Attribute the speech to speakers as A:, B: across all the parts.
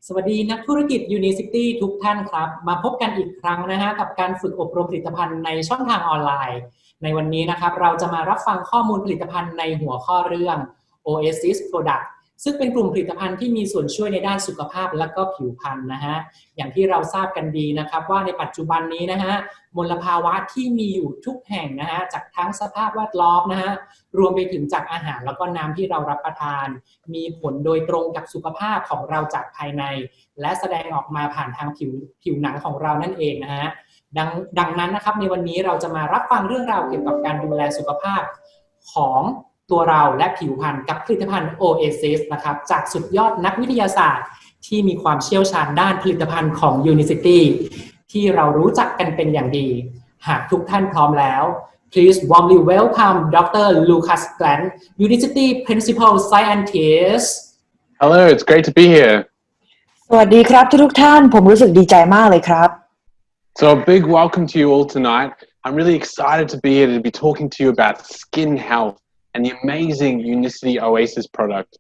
A: สวัสดีนักธุรกิจ Unicity ทุกท่านครับมาพบกันอีกครั้งนะฮะกับการฝึกอบรมผลิตภัณฑ์ในช่องทางออนไลน์ในวันนี้นะครับเราจะมารับฟังข้อมูลผลิตภัณฑ์ในหัวข้อเรื่อง OASIS Product ซึ่งเป็นกลุ่มผลิตภัณฑ์ที่มีส่วนช่วยในด้านสุขภาพและก็ผิวพรรณนะฮะอย่างที่เราทราบกันดีนะครับว่าในปัจจุบันนี้นะฮะมลภาวะที่มีอยู่ทุกแห่งนะฮะจากทั้งสภาพแวดล้อมนะฮะรวมไปถึงจากอาหารแล้วก็น้ำที่เรารับประทานมีผลโดยตรงกับสุขภาพของเราจากภายในและแสดงออกมาผ่านทางผิวหนังของเรานั่นเองนะฮะดังนั้นนะครับในวันนี้เราจะมารับฟังเรื่องราวเกี่ยวกับการดูแลสุขภาพของตัวเราและผิวพรรณกับผลิตภัณฑ์ OASIS นะครับจากสุดยอดนักวิทยาศาสตร์ที่มีความเชี่ยวชาญด้านผลิตภัณฑ์ของ Unicity ที่เรารู้จักกันเป็นอย่างดีหากทุกท่านพร้อมแล้ว Please warmly welcome Dr. Lucas Glenn, Unicity Principal Scientist.
B: Hello, it's great to be here.
C: สวัสดีครับทุกท่านผมรู้สึกดีใจมากเลยครับ
B: So a big welcome to you all tonight. I'm really excited to be here to be talking to you about skin health and the amazing Unicity OASIS product.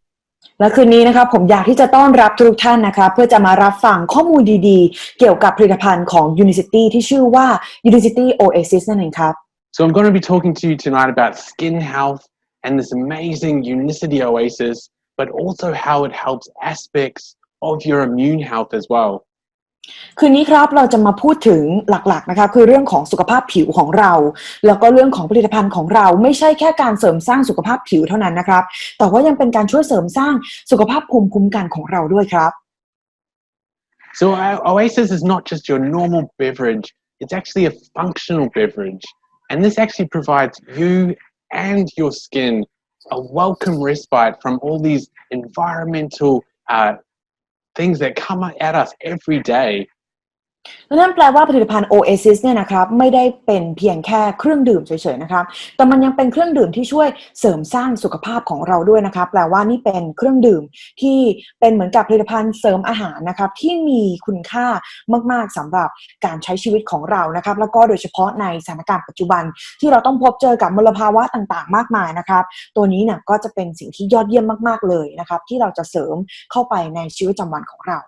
C: และคืนนี้นะครับผมอยากที่จะต้อนรับทุกท่านนะครับเพื่อจะมารับฟังข้อมูลดีๆเกี่ยวกับผลิตภัณฑ์ของ Unicity ที่ชื่อว่า Unicity OASIS นั่นเองครับ
B: So I'm going to be talking to you tonight about skin health and this amazing Unicity OASIS, but also how it helps aspects of your immune health as well.
C: คืนนี้ครับเราจะมาพูดถึงหลักๆนะคะคือเรื่องของสุขภาพผิวของเราแล้วก็เรื่องของผลิตภัณฑ์ของเราไม่ใช่แค่การเสริมสร้างสุขภาพผิวเท่านั้นนะครับแต่ว่ายังเป็นการช่วยเสริมสร้างสุขภาพภูมิคุ้มกันของเราด้วยครับ
B: So OASIS is not just your normal beverage, it's actually a functional beverage. And this actually provides you and your skin a welcome respite from all these environmental things that come at us every day.
C: นั่นแปลว่าผลิตภัณฑ์ OASIS เนี่ยนะครับไม่ได้เป็นเพียงแค่เครื่องดื่มเฉยๆนะครับแต่มันยังเป็นเครื่องดื่มที่ช่วยเสริมสร้างสุขภาพของเราด้วยนะครับแปลว่านี่เป็นเครื่องดื่มที่เป็นเหมือนกับผลิตภัณฑ์เสริมอาหารนะครับที่มีคุณค่ามากๆสำหรับการใช้ชีวิตของเรานะครับแล้วก็โดยเฉพาะในสถานการณ์ปัจจุบันที่เราต้องพบเจอกับมลภาวะต่างๆมากมายนะครับตัวนี้เนี่ยก็จะเป็นสิ่งที่ยอดเยี่ยมมากๆเลยนะครับที่เราจะเสริมเข้าไปในชีวิตประจำวันของเรา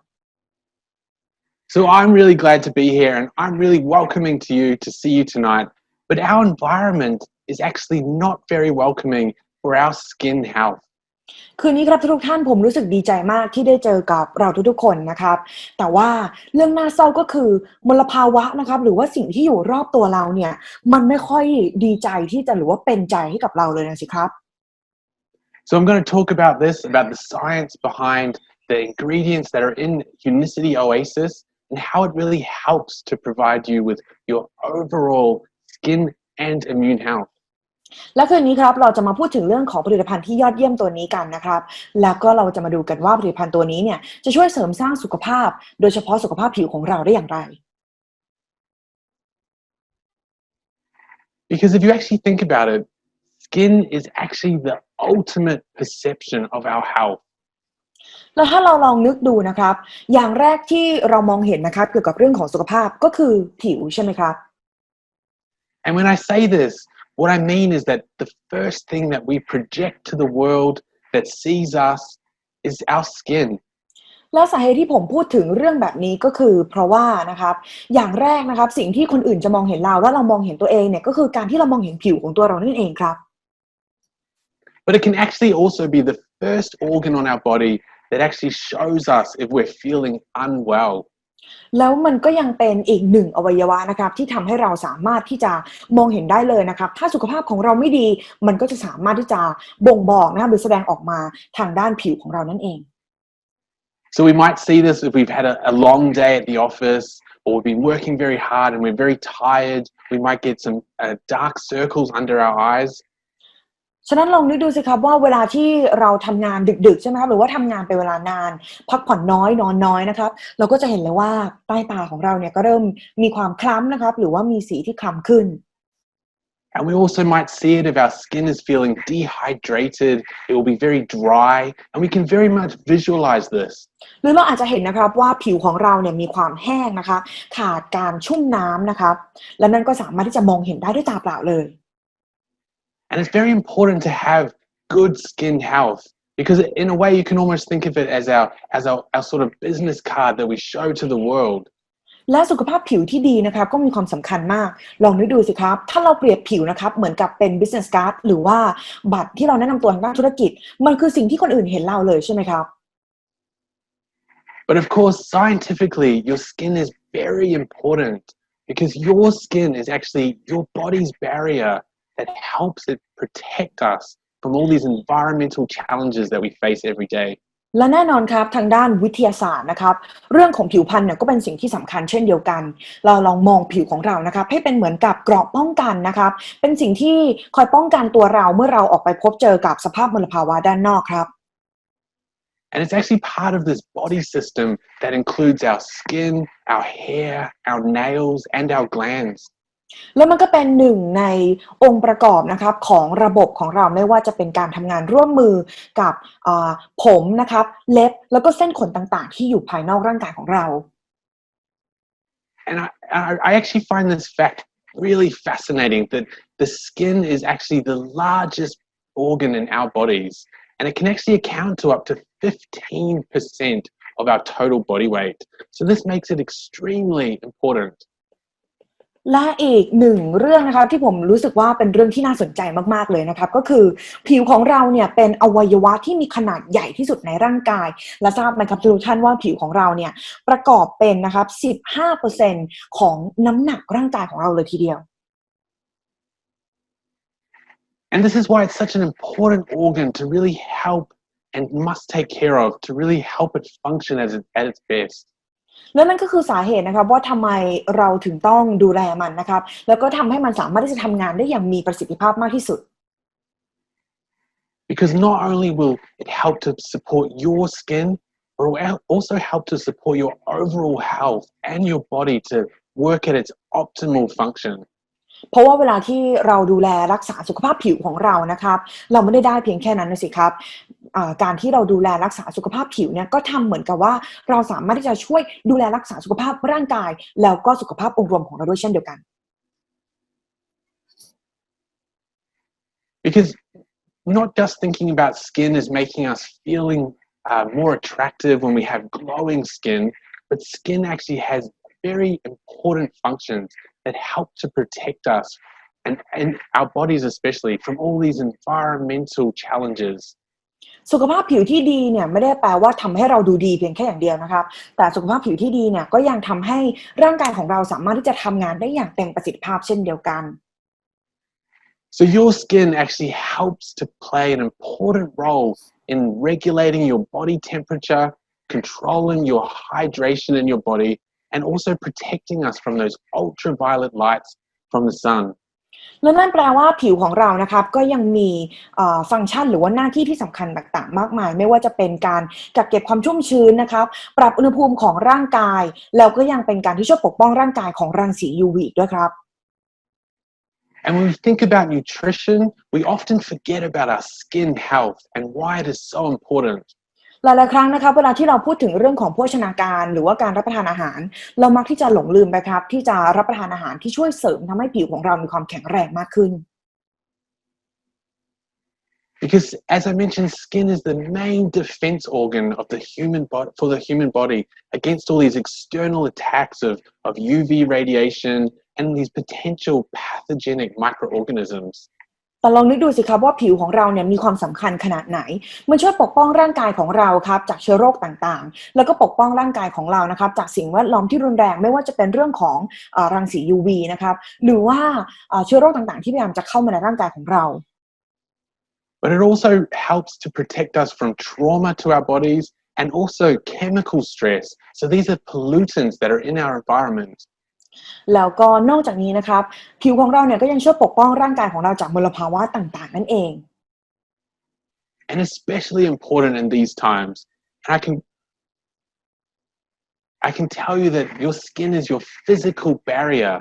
B: So I'm really glad to be here and I'm really welcoming to you to see you tonight. But our environment is actually not very welcoming for our skin health.
C: คืนนี้ครับทุกท่านผมรู้สึกดีใจมากที่ได้เจอกับเราทุกๆคนนะครับแต่ว่าเรื่องน่าเศร้าก็คือมลภาวะนะครับหรือว่าสิ่งที่อยู่รอบตัวเราเนี่ยมันไม่ค่อยดีใจที่จะหรือว่าเป็นใจให้กับเราเลยนะสิครับ
B: So I'm going to talk about this, about the science behind the ingredients that are in Unicity OASIS.And how it really helps to provide you with your overall skin and immune health.
C: และคืนนี้ครับเราจะมาพูดถึงเรื่องของผลิตภัณฑ์ที่ยอดเยี่ยมตัวนี้กันนะครับแล้วก็เราจะมาดูกันว่าผลิตภัณฑ์ตัวนี้เนี่ยจะช่วยเสริมสร้างสุขภาพโดยเฉพาะสุขภาพผิวของเราได้อย่างไร
B: Because if you actually think about it, skin is actually the ultimate perception of our health.
C: แล้วถ้าเราลองนึกดูนะครับอย่างแรกที่เรามองเห็นนะครับเกี่ยวกับเรื่องของสุขภาพก็คือผิวใช่ไหมครับ
B: And when I say this, what I mean is that the first thing that we project to the world that sees us is our skin.
C: แล้วสาเหตุที่ผมพูดถึงเรื่องแบบนี้ก็คือเพราะว่านะครับอย่างแรกนะครับสิ่งที่คนอื่นจะมองเห็นเราและเรามองเห็นตัวเองเนี่ยก็คือการที่เรามองเห็นผิวของตัวเรานั่นเองครับ
B: But it can actually also be the first organ on our body.That actually shows us if we're feeling unwell.
C: แล้วมันก็ยังเป็นอีกหนึ่งอวัยวะนะครับที่ทำให้เราสามารถที่จะมองเห็นได้เลยนะครับถ้าสุขภาพของเราไม่ดีมันก็จะสามารถที่จะบ่งบอกนะครับหรือแสดงออกมาทางด้านผิวของเรานั่นเอง
B: So we might see this if we've had a long day at the office or we've been working very hard and we're very tired. We might get some dark circles under our eyes.
C: ฉะนั้นลองนึกดูสิครับว่าเวลาที่เราทำงานดึกๆใช่ไหมครับหรือว่าทำงานเป็นเวลานานพักผ่อนน้อยนอนน้อยนะครับเราก็จะเห็นเลยว่าใต้ตาของเราเนี่ยก็เริ่มมีความคล้ำนะครับหรือว่ามีสีที่คล้ำขึ้น
B: And we also might see it if our skin is feeling dehydrated, it will be very dry and we can very much visualize this.
C: หรือเราอาจจะเห็นนะครับว่าผิวของเราเนี่ยมีความแห้งนะคะขาดการชุ่มน้ำนะครับและนั่นก็สามารถที่จะมองเห็นได้ด้วยตาเปล่าเลย
B: And it's very important to have good skin health Because in a way, you can almost think of it as our sort of business card that we show to the world.
C: และสุขภาพผิวที่ดีนะครับก็มีความสำคัญมากลองนึกดูสิครับถ้าเราเปรียบผิวนะครับเหมือนกับเป็น business card หรือว่าบัตรที่เราแนะนำตัวทางด้านธุรกิจมันคือสิ่งที่คนอื่นเห็นเราเลยใช่ไหมครับ
B: But of course, scientifically, your skin is very important because your skin is actually your body's barrier that helps it protect us from all these environmental challenges that we face every day.
C: และแน่นอนครับทางด้านวิทยาศาสตร์นะครับเรื่องของผิวพรรณเนี่ยก็เป็นสิ่งที่สำคัญเช่นเดียวกันเราลองมองผิวของเรานะครับให้เป็นเหมือนกับเกราะป้องกันนะครับเป็นสิ่งที่คอยป้องกันตัวเราเมื่อเราออกไปพบเจอกับสภาพมลภาวะด้านนอกครับ
B: And it's actually part of this body system that includes our skin, our hair, our nails, and our glands.
C: แล้วมันก็เป็นหนึ่งในองค์ประกอบนะครับของระบบของเราไม่ว่าจะเป็นการทำงานร่วมมือกับผมนะครับเล็บแล้วก็เส้นขนต่างๆที่อยู่ภายนอกร่างกายของเรา
B: And I actually find this fact really fascinating that the skin is actually the largest organ in our bodies, and it can actually account to up to 15% of our total body weight. So this makes it extremely important.
C: และอีกหนึ่งเรื่องนะครับที่ผมรู้สึกว่าเป็นเรื่องที่น่าสนใจมากๆเลยนะครับก็คือผิวของเราเนี่ยเป็นอวัยวะที่มีขนาดใหญ่ที่สุดในร่างกายและทราบไหมครับทุกท่านว่าผิวของเราเนี่ยประกอบเป็นนะครับ 15% ของน้ำหนักร่างกายของเราเลยทีเดียว
B: And this is why it's such an important organ to really help and must take care of to really help it function at its best.
C: และนั่นก็คือสาเหตุนะครับว่าทำไมเราถึงต้องดูแลมันนะครับแล้วก็ทำให้มันสามารถที่จะทำงานได้อย่างมีประสิทธิภาพมากที่สุด
B: Because not only will it help to support your skin, but it will also help to support your overall health and your body to work at its optimal function.
C: เพราะว่าเวลาที่เราดูแลรักษาสุขภาพผิวของเรานะครับเราไม่ได้เพียงแค่นั้นนะสิครับการที่เราดูแลรักษาสุขภาพผิวเนี่ยก็ทำเหมือนกับว่าเราสามารถที่จะช่วยดูแลรักษาสุขภาพร่างกายแล้วก็สุขภาพองค์รวมของเราด้วยเช่นเดียวกัน
B: Because not just thinking about skin as making us feeling more attractive when we have glowing skin, but skin actually has very important functions that help to protect us and our bodies especially from all these environmental challenges.
C: สุขภาพผิวที่ดีเนี่ยไม่ได้แปลว่าทำให้เราดูดีเพียงแค่อย่างเดียวนะครับแต่สุขภาพผิวที่ดีเนี่ยก็ยังทำให้ร่างกายของเราสามารถที่จะทำงานได้อย่างเต็มประสิทธิภาพเช่นเดียวกัน
B: So your skin actually helps to play an important role in regulating your body temperature, controlling your hydration in your body, and also protecting us from those ultraviolet lights from the sun.
C: และนั่นแปลว่าผิวของเรานะครับก็ยังมีฟังก์ชันหรือว่าหน้าที่ที่สำคัญต่างๆมากมายไม่ว่าจะเป็นการกักเก็บความชุ่มชื้นนะครับปรับอุณหภูมิของร่างกายแล้วก็ยังเป็นการที่ช่วยปกป้องร่างกายของรังสี UV ด้วยครับ
B: And when we think about nutrition, we often forget about our skin health and why it is so important.
C: หลายๆครั้งนะครับเวลาที่เราพูดถึงเรื่องของโภชนาการหรือว่าการรับประทานอาหารเรามักที่จะหลงลืมไปครับที่จะรับประทานอาหารที่ช่วยเสริมทำให้ผิวของเรามีความแข็งแรงมากขึ้น
B: Because as I mentioned, skin is the main defense organ of the human body for the human body against all these external attacks of UV radiation and these potential pathogenic microorganisms.
C: แต่ลองนึกดูสิครับว่าผิวของเราเนี่ยมีความสำคัญขนาดไหนมันช่วยปกป้องร่างกายของเราครับจากเชื้อโรคต่างๆแล้วก็ปกป้องร่างกายของเรานะครับจากสิ่งแวดล้อมที่รุนแรงไม่ว่าจะเป็นเรื่องของรังสี UV นะครับหรือว่าเชื้อโรคต่างๆที่พยายามจะเข้ามาในร่างกายของเรา
B: But it also helps to protect us from trauma to our bodies and also chemical stress. So these are pollutants that are in our environment.
C: แล้วก็นอกจากนี้นะครับผิวของเราเนี่ยก็ยังช่วยปกป้องร่างกายของเราจากมลภาวะต่างๆนั่นเอง
B: And especially important in these times. And I can tell you that your skin is your physical barrier.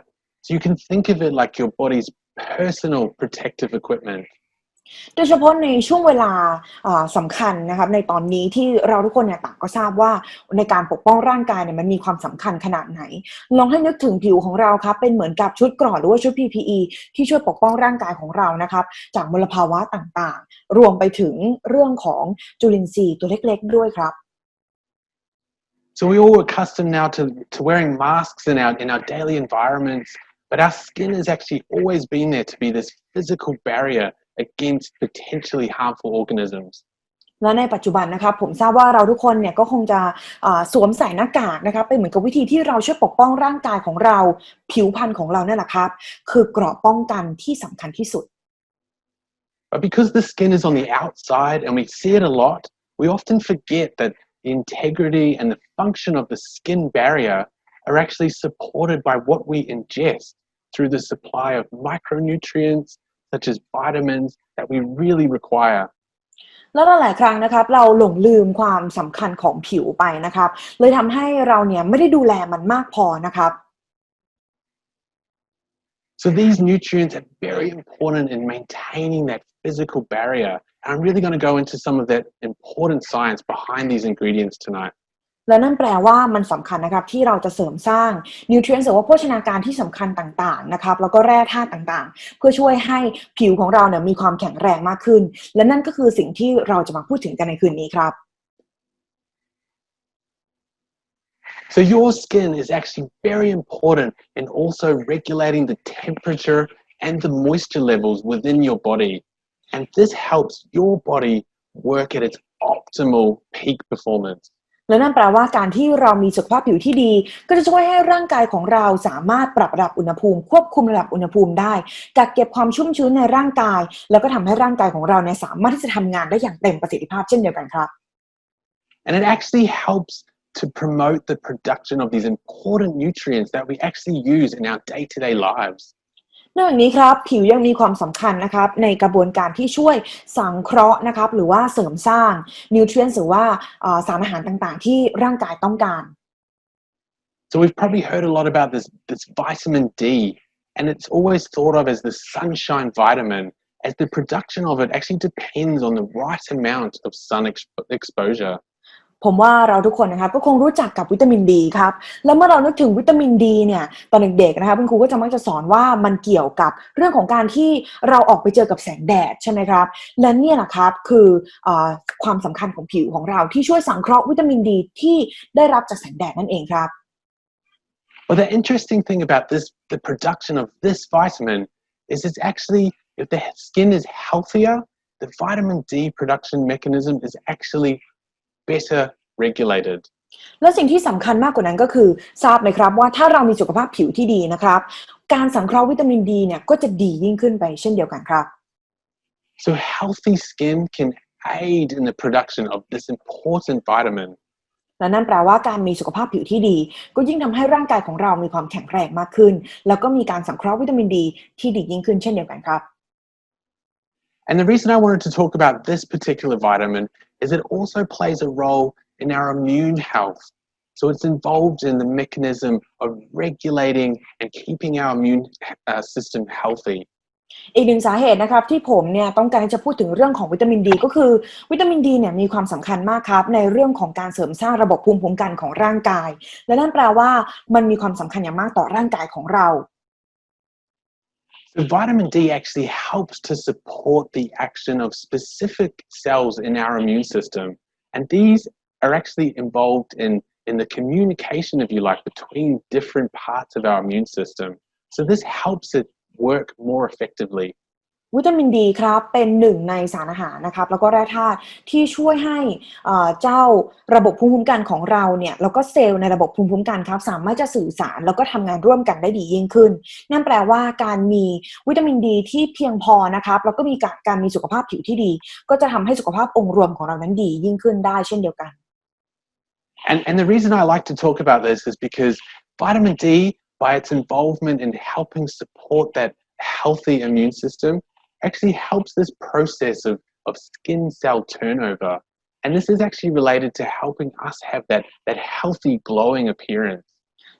B: So you can think of it like your body's personal protective equipment.
C: โดยเฉพาะในช่วงเวลาสำคัญนะครับในตอนนี้ที่เราทุกคนเนี่ยต่างก็ทราบว่าในการปกป้องร่างกายเนี่ยมันมีความสำคัญขนาดไหนลองให้นึกถึงผิวของเราครับเป็นเหมือนกับชุดเกราะหรือว่าชุด PPE ที่ช่วยปกป้องร่างกายของเรานะครับจากมลภาวะต่างๆรวมไปถึงเรื่องของจุลินทรีย์ตัวเล็กๆด้วยครับ
B: So we're all accustomed now to wearing masks in our daily environments, but our skin has actually always been there to be this physical barrier against potentially harmful organisms.
C: และในปัจจุบันนะครับผมทราบว่าเราทุกคนเนี่ยก็คงจะสวมใส่หน้ากากนะครับเป็นเหมือนกับวิธีที่เราช่วยปกป้องร่างกายของเราผิวพรรณของเราเนี่ยแหละครับคือเกราะป้องกันที่สำคัญที่สุด
B: But because the skin is on the outside and we see it a lot, we often forget that the integrity and the function of the skin barrier are actually supported by what we ingest through the supply of micronutrients such as vitamins that we really require.
C: แล้วหลายๆครั้งนะครับเราหลงลืมความสำคัญของผิวไปนะครับเลยทำให้เราเนี่ยไม่ได้ดูแลมันมากพอนะครับ
B: So these nutrients are very important in maintaining that physical barrier. And I'm really going to go into some of that important science behind these ingredients tonight.
C: และนั่นแปลว่ามันสำคัญนะครับที่เราจะเสริมสร้างนิวทรียนต์หรือว่าโภชนาการที่สำคัญต่างๆนะครับแล้วก็แร่ธาตุต่างๆเพื่อช่วยให้ผิวของเราเนี่ยมีความแข็งแรงมากขึ้นและนั่นก็คือสิ่งที่เราจะมาพูดถึงกันในคืนนี้ครับ
B: So your skin is actually very important in also regulating the temperature and the moisture levels within your body. And this helps your body work at its optimal peak performance.
C: และนั่นแปลว่าการที่เรามีสุขภาพผิวที่ดีก็จะช่วยให้ร่างกายของเราสามารถปรับระดับอุณหภูมิควบคุมระดับอุณหภูมิได้กักเก็บความชุ่มชื้นในร่างกายแล้วก็ทำให้ร่างกายของเราเนี่ยสามารถที่จะทำงานได้อย่างเต็มประสิทธิภาพเช่นเดียวกันครับ
B: And it actually helps to promote the production of these important nutrients that we actually use in our day-to-day lives.
C: นอกจากนี้ครับผิวยังมีความสำคัญนะครับในกระบวนการที่ช่วยสังเคราะห์นะครับหรือว่าเสริมสร้างนิวทรียนต์หรือว่าสารอาหารต่างๆที่ร่างกายต้องการ
B: So we've probably heard a lot about this vitamin D, and it's always thought of as the sunshine vitamin, as the production of it actually depends on the right amount of sun exposure.
C: ผมว่าเราทุกคนนะครับก็คงรู้จักกับวิตามินดีครับแล้วเมื่อเรานึกถึงวิตามินดีเนี่ยตอนเด็กๆนะครับคุณครูก็จะมักจะสอนว่ามันเกี่ยวกับเรื่องของการที่เราออกไปเจอกับแสงแดดใช่ไหมครับและเนี่ยแหละครับคือความสำคัญของผิวของเราที่ช่วยสังเคราะห์วิตามินดีที่ได้รับจากแสงแดดนั่นเองครับ
B: Well, the interesting thing about the production of this vitamin is it's actually, if the skin is healthier, the vitamin D production mechanism is actually better regulated.
C: และสิ่งที่สำคัญมากกว่านั้นก็คือทราบไหมครับว่าถ้าเรามีสุขภาพผิวที่ดีนะครับการสังเคราะห์วิตามินดีเนี่ยก็จะดียิ่งขึ้นไปเช่นเดียวกันครับ
B: So healthy skin can aid in the production of this important vitamin.
C: และนั่นแปลว่าการมีสุขภาพผิวที่ดีก็ยิ่งทำให้ร่างกายของเรามีความแข็งแรงมากขึ้นแล้วก็มีการสังเคราะห์วิตามินดีที่ดียิ่งขึ้นเช่นเดียวกันครับ
B: And the reason I wanted to talk about this particular vitamin is it also plays a role in our immune health. So it's involved in the mechanism of regulating and keeping our immune system healthy.
C: อีกหนึ่งสาเหตุนะครับที่ผมเนี่ยต้องการจะพูดถึงเรื่องของวิตามินดีก็คือวิตามินดีเนี่ยมีความสำคัญมากครับในเรื่องของการเสริมสร้างระบบภูมิคุ้มกันของร่างกายและนั่นแปลว่ามันมีความสำคัญอย่างมากต่อร่างกายของเรา
B: So vitamin D actually helps to support the action of specific cells in our immune system. And these are actually involved in the communication, if you like, between different parts of our immune system. So this helps it work more effectively.
C: วิตามินดีครับเป็นหนึ่งในสารอาหารนะครับแล้วก็แร่ธาตุที่ช่วยให้เจ้าระบบภูมิคุ้มกันของเราเนี่ยแล้วก็เซลล์ในระบบภูมิคุ้มกันครับสามารถจะสื่อสารแล้วก็ทำงานร่วมกันได้ดียิ่งขึ้นนั่นแปลว่าการมีวิตามินดีที่เพียงพอนะครับแล้วก็มีการมีสุขภาพผิวที่ดีก็จะทำให้สุขภาพองค์รวมของเรานั้นดียิ่งขึ้นได้เช่นเดียวกัน
B: And the reason I like to talk about this is because vitamin D, by its involvement in helping support that healthy immune system, actually helps this process of skin cell turnover. And this is actually related to helping us have that healthy glowing appearance.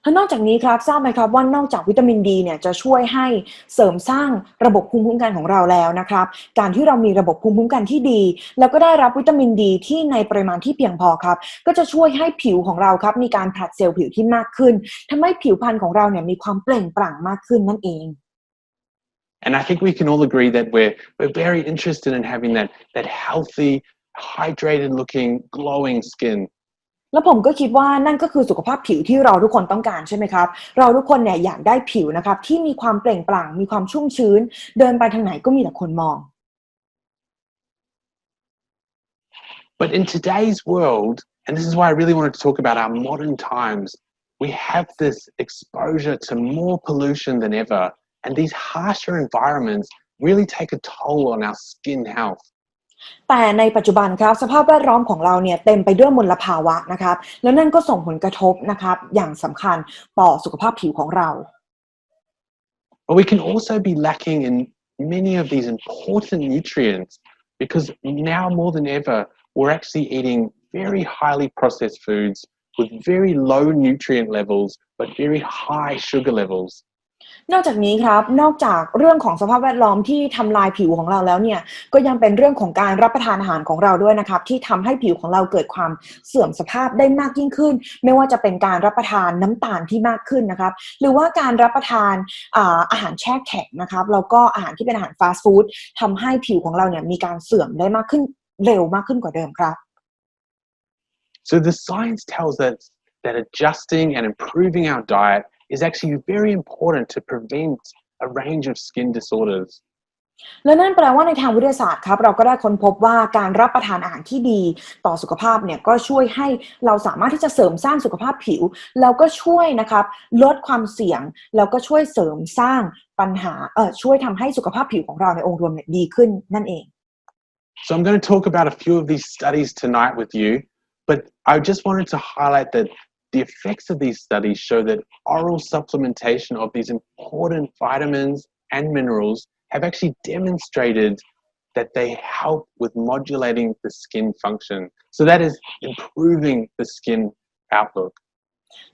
C: และนอกจากนี้ครับทราบไหมครับว่านอกจากวิตามินดีเนี่ยจะช่วยให้เสริมสร้างระบบภูมิคุ้มกันของเราแล้วนะครับการที่เรามีระบบภูมิคุ้มกันที่ดีแล้วก็ได้รับวิตามินดีที่ในปริมาณที่เพียงพอครับก็จะช่วยให้ผิวของเราครับมีการผลัดเซลล์ผิวที่มากขึ้นทำให้ผิวพรรณของเราเนี่ยมีความเปล่งปลั่งมากขึ้นนั่นเอง
B: And I think we can all agree that we're very interested in having that healthy, hydrated looking, glowing skin.
C: แล้วผมก็คิดว่านั่นก็คือสุขภาพผิวที่เราทุกคนต้องการใช่ไหมครับเราทุกคนเนี่ยอยากได้ผิวนะครับที่มีความเปล่งปลั่งมีความชุ่มชื้นเดินไปทางไหนก็มีแต่คนมอง
B: But in today's world, and this is why I really wanted to talk about our modern times, we have this exposure to more pollution than ever, and these harsher environments really take a toll on our skin health.
C: แต่ในปัจจุบันครับสภาพแวดล้อมของเราเนี่ยเต็มไปด้วยมลภาวะนะครับแล้วนั่นก็ส่งผลกระทบนะครับอย่างสำคัญต่อสุขภาพผิวของเรา
B: But we can also be lacking in many of these important nutrients because now more than ever, we're actually eating very highly processed foods with very low nutrient levels but very high sugar levels.
C: นอกจากนี้ครับนอกจากเรื่องของสภาพแวดล้อมที่ทำลายผิวของเราแล้วเนี่ยก็ยังเป็นเรื่องของการรับประทานอาหารของเราด้วยนะครับที่ทำให้ผิวของเราเกิดความเสื่อมสภาพได้มากยิ่งขึ้นไม่ว่าจะเป็นการรับประทานน้ำตาลที่มากขึ้นนะครับหรือว่าการรับประทานอาหารแช่แข็งนะครับแล้วก็อาหารที่เป็นอาหารฟาสต์ฟู้ดทำให้ผิวของเราเนี่ยมีการเสื่อมได้มากขึ้นเร็วมากขึ้นกว่าเดิมครับ
B: So the science tells us that adjusting and improving our diet is actually very important to prevent a range of skin disorders.
C: และนั่นแปลว่าในทางวิทยาศาสตร์ครับเราก็ได้ค้นพบว่าการรับประทานอาหารที่ดีต่อสุขภาพเนี่ยก็ช่วยให้เราสามารถที่จะเสริมสร้างสุขภาพผิวแล้วก็ช่วยนะครับลดความเสี่ยงแล้วก็ช่วยเสริมสร้างปัญหาช่วยทำให้สุขภาพผิวของเราในองค์รวมเนี่ยดีขึ้นนั่นเอง
B: So I'm going to talk about a few of these studies tonight with you, but I just wanted to highlight that the effects of these studies show that oral supplementation of these important vitamins and minerals have actually demonstrated that they help with modulating the skin function. So that is improving the skin outlook.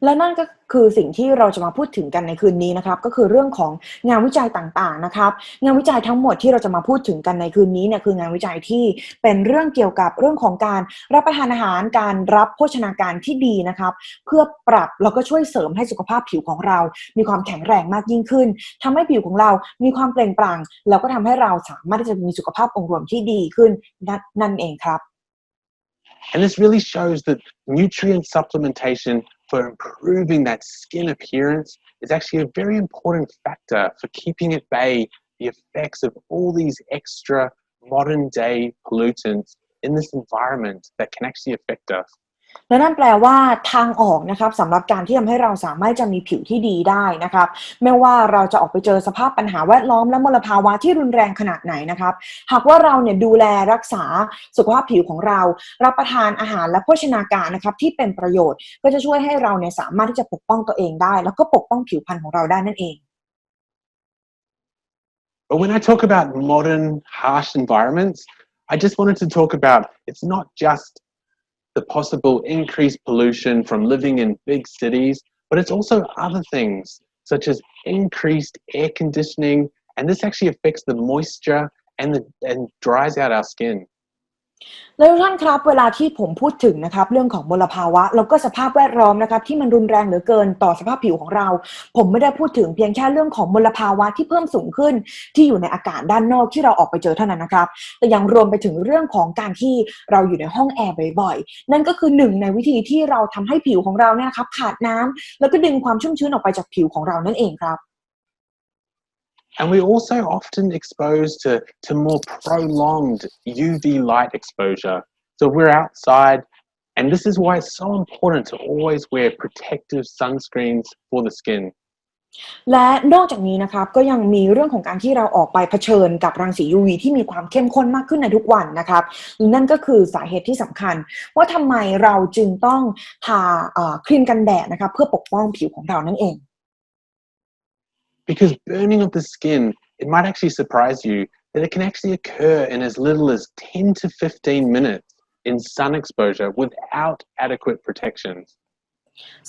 C: และนั่นก็คือสิ่งที่เราจะมาพูดถึงกันในคืนนี้นะครับก็คือเรื่องของงานวิจัยต่างๆนะครับงานวิจัยทั้งหมดที่เราจะมาพูดถึงกันในคืนนี้เนี่ยคืองานวิจัยที่เป็นเรื่องเกี่ยวกับเรื่องของการรับประทานอาหารการรับโภชนาการที่ดีนะครับเพื่อปรับแล้วก็ช่วยเสริมให้สุขภาพผิวของเรามีความแข็งแรงมากยิ่งขึ้นทำให้ผิวของเรามีความเปล่งปลั่งแล้วก็ทำให้เราสามารถที่จะมีสุขภาพองค์รวมที่ดีขึ้นนั่นเองครับ
B: And this really shows that nutrient supplementation for improving that skin appearance is actually a very important factor for keeping at bay the effects of all these extra modern day pollutants in this environment that can actually affect us.
C: และนั่นแปลว่าทางออกนะครับสำหรับการที่ทำให้เราสามารถจะมีผิวที่ดีได้นะครับไม่ว่าเราจะออกไปเจอสภาพปัญหาแวดล้อมและมลภาวะที่รุนแรงขนาดไหนนะครับหากว่าเราเนี่ยดูแลรักษาสุขภาพผิวของเรารับประทานอาหารและโภชนาการนะครับที่เป็นประโยชน์ก็จะช่วยให้เราเนี่ยสามารถที่จะปกป้องตัวเองได้แล้วก็ปกป้องผิวพรรณของเราได้นั่นเอง
B: But when I talk about modern harsh environments, I just wanted to talk about it's not just the possible increased pollution from living in big cities, but it's also other things such as increased air conditioning, and this actually affects the moisture and dries out our skin.
C: แล้วทุกท่านครับเวลาที่ผมพูดถึงนะครับเรื่องของมลภาวะแล้วก็สภาพแวดล้อมนะครับที่มันรุนแรงเหลือเกินต่อสภาพผิวของเราผมไม่ได้พูดถึงเพียงแค่เรื่องของมลภาวะที่เพิ่มสูงขึ้นที่อยู่ในอากาศด้านนอกที่เราออกไปเจอเท่านั้นนะครับแต่ยังรวมไปถึงเรื่องของการที่เราอยู่ในห้องแอร์บ่อยๆนั่นก็คือหนึ่งในวิธีที่เราทำให้ผิวของเราเนี่ยนะครับขาดน้ำแล้วก็ดึงความชุ่มชื้นออกไปจากผิวของเรานั่นเองครับ
B: And we're also often exposed to more prolonged UV light exposure. So we're outside, and this is why it's so important to always wear protective sunscreens for the skin.
C: และนอกจากนี้นะครับก็ยังมีเรื่องของการที่เราออกไปเผชิญกับรังสี UV ที่มีความเข้มข้นมากขึ้นในทุกวันนะครับนั่นก็คือสาเหตุที่สำคัญว่าทำไมเราจึงต้องทาครีมกันแดดนะครับเพื่อปกป้องผิวของเรานั่นเอง
B: Because burning of the skin, it might actually surprise you that it can actually occur in as little as 10 to 15 minutes in sun exposure without adequate protections.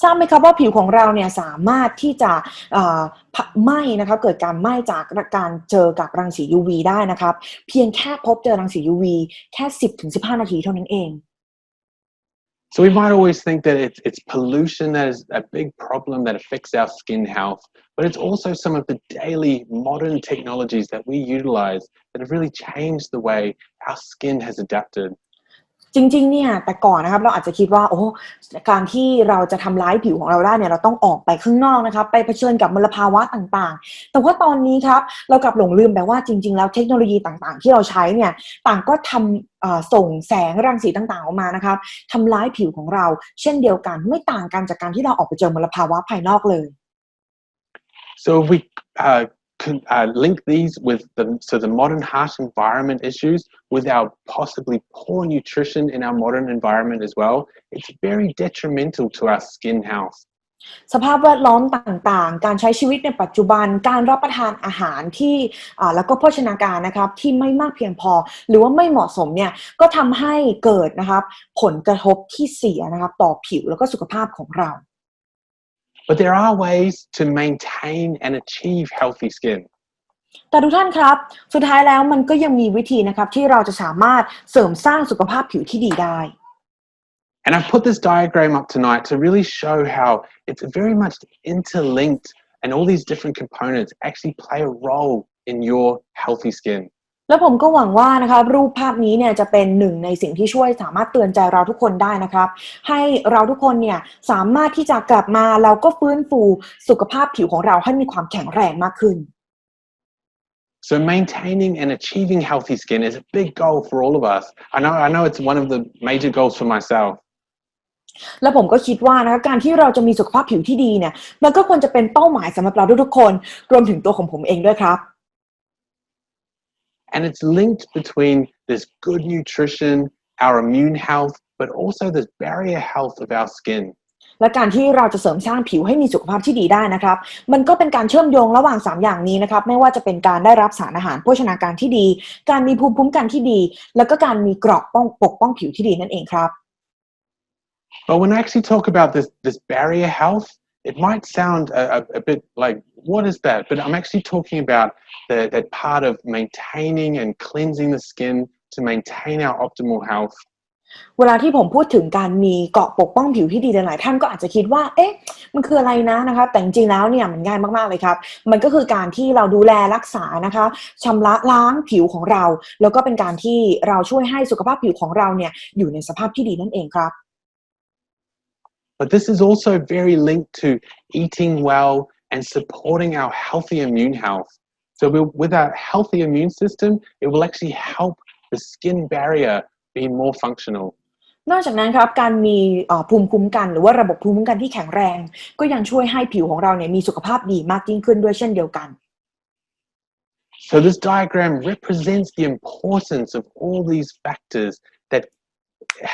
C: ทราบไหมครับว่าผิวของเราเนี่ยสามารถที่จะไหม้นะครับเกิดการไหม้จากการเจอกับรังสี UV ได้นะครับเพียงแค่พบเจอรังสี UV แค่ 10-15 นาทีเท่านั้นเอง
B: So we might always think that it's pollution that is a big problem that affects our skin health, but it's also some of the daily modern technologies that we utilize that have really changed the way our skin has adapted.
C: จริงๆเนี่ยแต่ก่อนนะครับเราอาจจะคิดว่าโอ้การที่เราจะทำร้ายผิวของเราได้เนี่ยเราต้องออกไปข้างนอกนะครับไปเผชิญกับมลภาวะต่างๆแต่ว่าตอนนี้ครับเรากลับหลงลืมไปว่าจริงๆแล้วเทคโนโลยีต่างๆที่เราใช้เนี่ยต่างก็ทำส่งแสงรังสีต่างๆออกมานะครับทำร้ายผิวของเราเช่นเดียวกันไม่ต่างกันจากการที่เราออกไปเจอมลภาวะภายนอกเลย
B: So if we link these with the modern harsh environment issues with our possibly poor nutrition in our modern environment as well, it's very detrimental to our skin health.
C: สภาพแวดล้อมต่างๆการใช้ชีวิตในปัจจุบันการรับประทานอาหารที่แล้วก็โภชนาการนะครับที่ไม่มากเพียงพอหรือว่าไม่เหมาะสมเนี่ยก็ทำให้เกิดนะครับผลกระทบที่เสียนะครับต่อผิวแล้วก็สุขภาพของเรา
B: But there are ways to maintain and achieve healthy skin.
C: แต่ทุกท่านครับสุดท้ายแล้วมันก็ยังมีวิธีนะครับที่เราจะสามารถเสริมสร้างสุขภาพผิวที่ดีได้
B: And I've put this diagram up tonight to really show how it's very much interlinked and all these different components actually play a role in your healthy skin.
C: แล้วผมก็หวังว่านะครับรูปภาพนี้เนี่ยจะเป็นหนึ่งในสิ่งที่ช่วยสามารถเตือนใจเราทุกคนได้นะครับให้เราทุกคนเนี่ยสามารถที่จะกลับมาแล้วก็ฟื้นฟูสุขภาพผิวของเราให้มีความแข็งแรงมากขึ้น
B: So maintaining and achieving healthy skin is a big goal for all of us. I know it's one of the major goals for myself.
C: แล้วผมก็คิดว่านะคะการที่เราจะมีสุขภาพผิวที่ดีเนี่ยมันก็ควรจะเป็นเป้าหมายสำหรับเราทุกๆคนรวมถึงตัวของผมเองด้วยครับ
B: And it's linked between this good nutrition, our immune health, but also this barrier health of our skin.
C: และการที่เราจะเสริมสร้างผิวให้มีสุขภาพที่ดีได้นะครับมันก็เป็นการเชื่อมโยงระหว่าง3อย่างนี้นะครับไม่ว่าจะเป็นการได้รับสารอาหารโภชนาการที่ดีการมีภูมิคุ้มกันที่ดีแล้วก็การมีเกราะปกป้องผิวที่ดีนั่นเองครับ
B: But when I actually talk about this barrier health, it might sound a bit like, what is that? But I'm actually talking about that part of maintaining and cleansing the skin to maintain our optimal health.
C: เวลาที่ผมพูดถึงการมีเกราะปกป้องผิวที่ดีหลายท่านก็อาจจะคิดว่าเอ๊ะมันคืออะไรนะครับแต่จริงๆแล้วเนี่ยมันง่ายมากๆเลยครับมันก็คือการที่เราดูแลรักษานะคะชำระล้างผิวของเราแล้วก็เป็นการที่เราช่วยให้สุขภาพผิวของเราเนี่ยอยู่ในสภาพที่ดีนั่นเองครับ
B: But this is also very linked to eating well and supporting our healthy immune health. So with our healthy immune system, it will actually help the skin barrier be more functional.
C: นอกจากนั้นครับการมีภูมิคุ้มกันหรือว่าระบบภูมิคุ้มกันที่แข็งแรงก็ยังช่วยให้ผิวของเราเนี่ยมีสุขภาพดีมากยิ่งขึ้นด้วยเช่นเดียวกัน
B: So this diagram represents the importance of all these factors that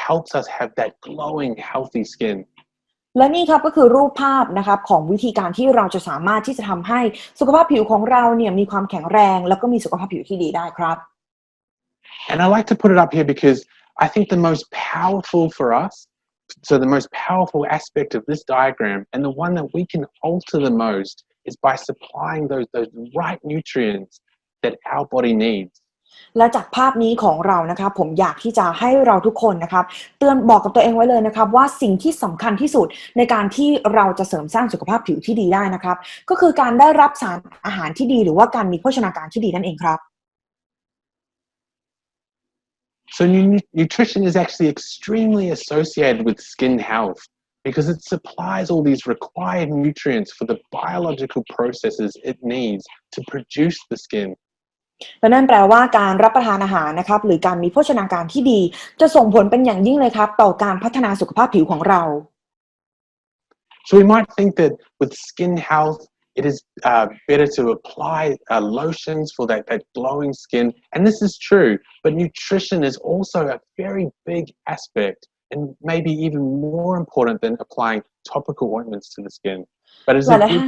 B: helps us have that glowing, healthy skin.
C: และนี่ครับก็คือรูปภาพนะครับของวิธีการที่เราจะสามารถที่จะทำให้สุขภาพผิวของเราเนี่ยมีความแข็งแรงแล้วก็มีสุขภาพผิวที่ดีได้ครับ
B: And I like to put it up here because I think the most powerful for us, so the most powerful aspect of this diagram and the one that we can alter the most is by supplying those right nutrients that our body needs.
C: และจากภาพนี้ของเรานะครับผมอยากที่จะให้เราทุกคนนะครับเตือนบอกกับตัวเองไว้เลยนะครับว่าสิ่งที่สำคัญที่สุดในการที่เราจะเสริมสร้างสุขภาพผิวที่ดีได้นะครับก็คือการได้รับสารอาหารที่ดีหรือว่าการมีโภชนาการที่ดีนั่นเองครับ
B: So nutrition is actually extremely associated with skin health because it supplies all these required nutrients for the biological processes it needs to produce the skin.
C: และนั่นแปลว่าการรับประทานอาหารนะครับหรือการมีโภชนาการที่ดีจะส่งผลเป็นอย่างยิ่งเลยครับต่อการพัฒนาสุขภาพผิวของเรา
B: So we might think that with skin health, it is better to apply lotions for that glowing skin, and this is true, but nutrition is also a very big aspect and maybe even more important than applying topical ointments to the skin. But it's a good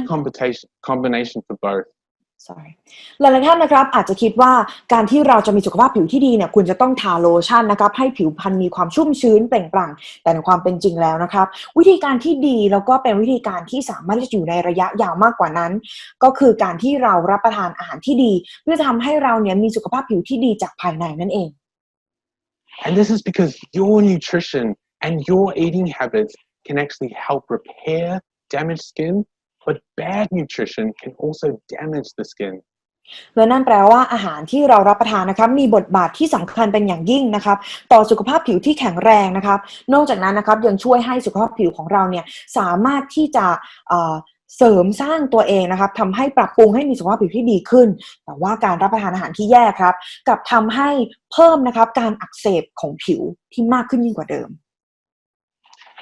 B: combination for both.
C: sorry หลายๆท่านนะครับอาจจะคิดว่าการที่เราจะมีสุขภาพผิวที่ดีเนี่ยคุณจะต้องทาโลชั่นนะครับให้ผิวพรรณมีความชุ่มชื้นเปล่งปลั่งแต่ในความเป็นจริงแล้วนะครับวิธีการที่ดีแล้วก็เป็นวิธีการที่สามารถที่จะอยู่ในระยะยาวมากกว่านั้นก็คือการที่เรารับประทานอาหารที่ดีเพื่อทำให้เราเนี่ยมีสุขภาพผิวที่ดีจากภายในนั่นเอง
B: And this is because your nutrition and your eating habits can actually help repair damaged skin, but bad nutrition can also damage the skin.
C: และนั่นแปลว่าอาหารที่เรารับประทานนะครับมีบทบาทที่สำคัญเป็นอย่างยิ่งนะครับต่อสุขภาพผิวที่แข็งแรงนะครับนอกจากนั้นนะครับยังช่วยให้สุขภาพผิวของเราเนี่ยสามารถที่จะเสริมสร้างตัวเองนะครับทำให้ปรับปรุงให้มีสุขภาพผิวที่ดีขึ้นแต่ว่าการรับประทานอาหารที่แย่ครับกลับทำให้เพิ่มนะครับการอักเสบของผิวที่มากขึ้นยิ่งกว่าเดิม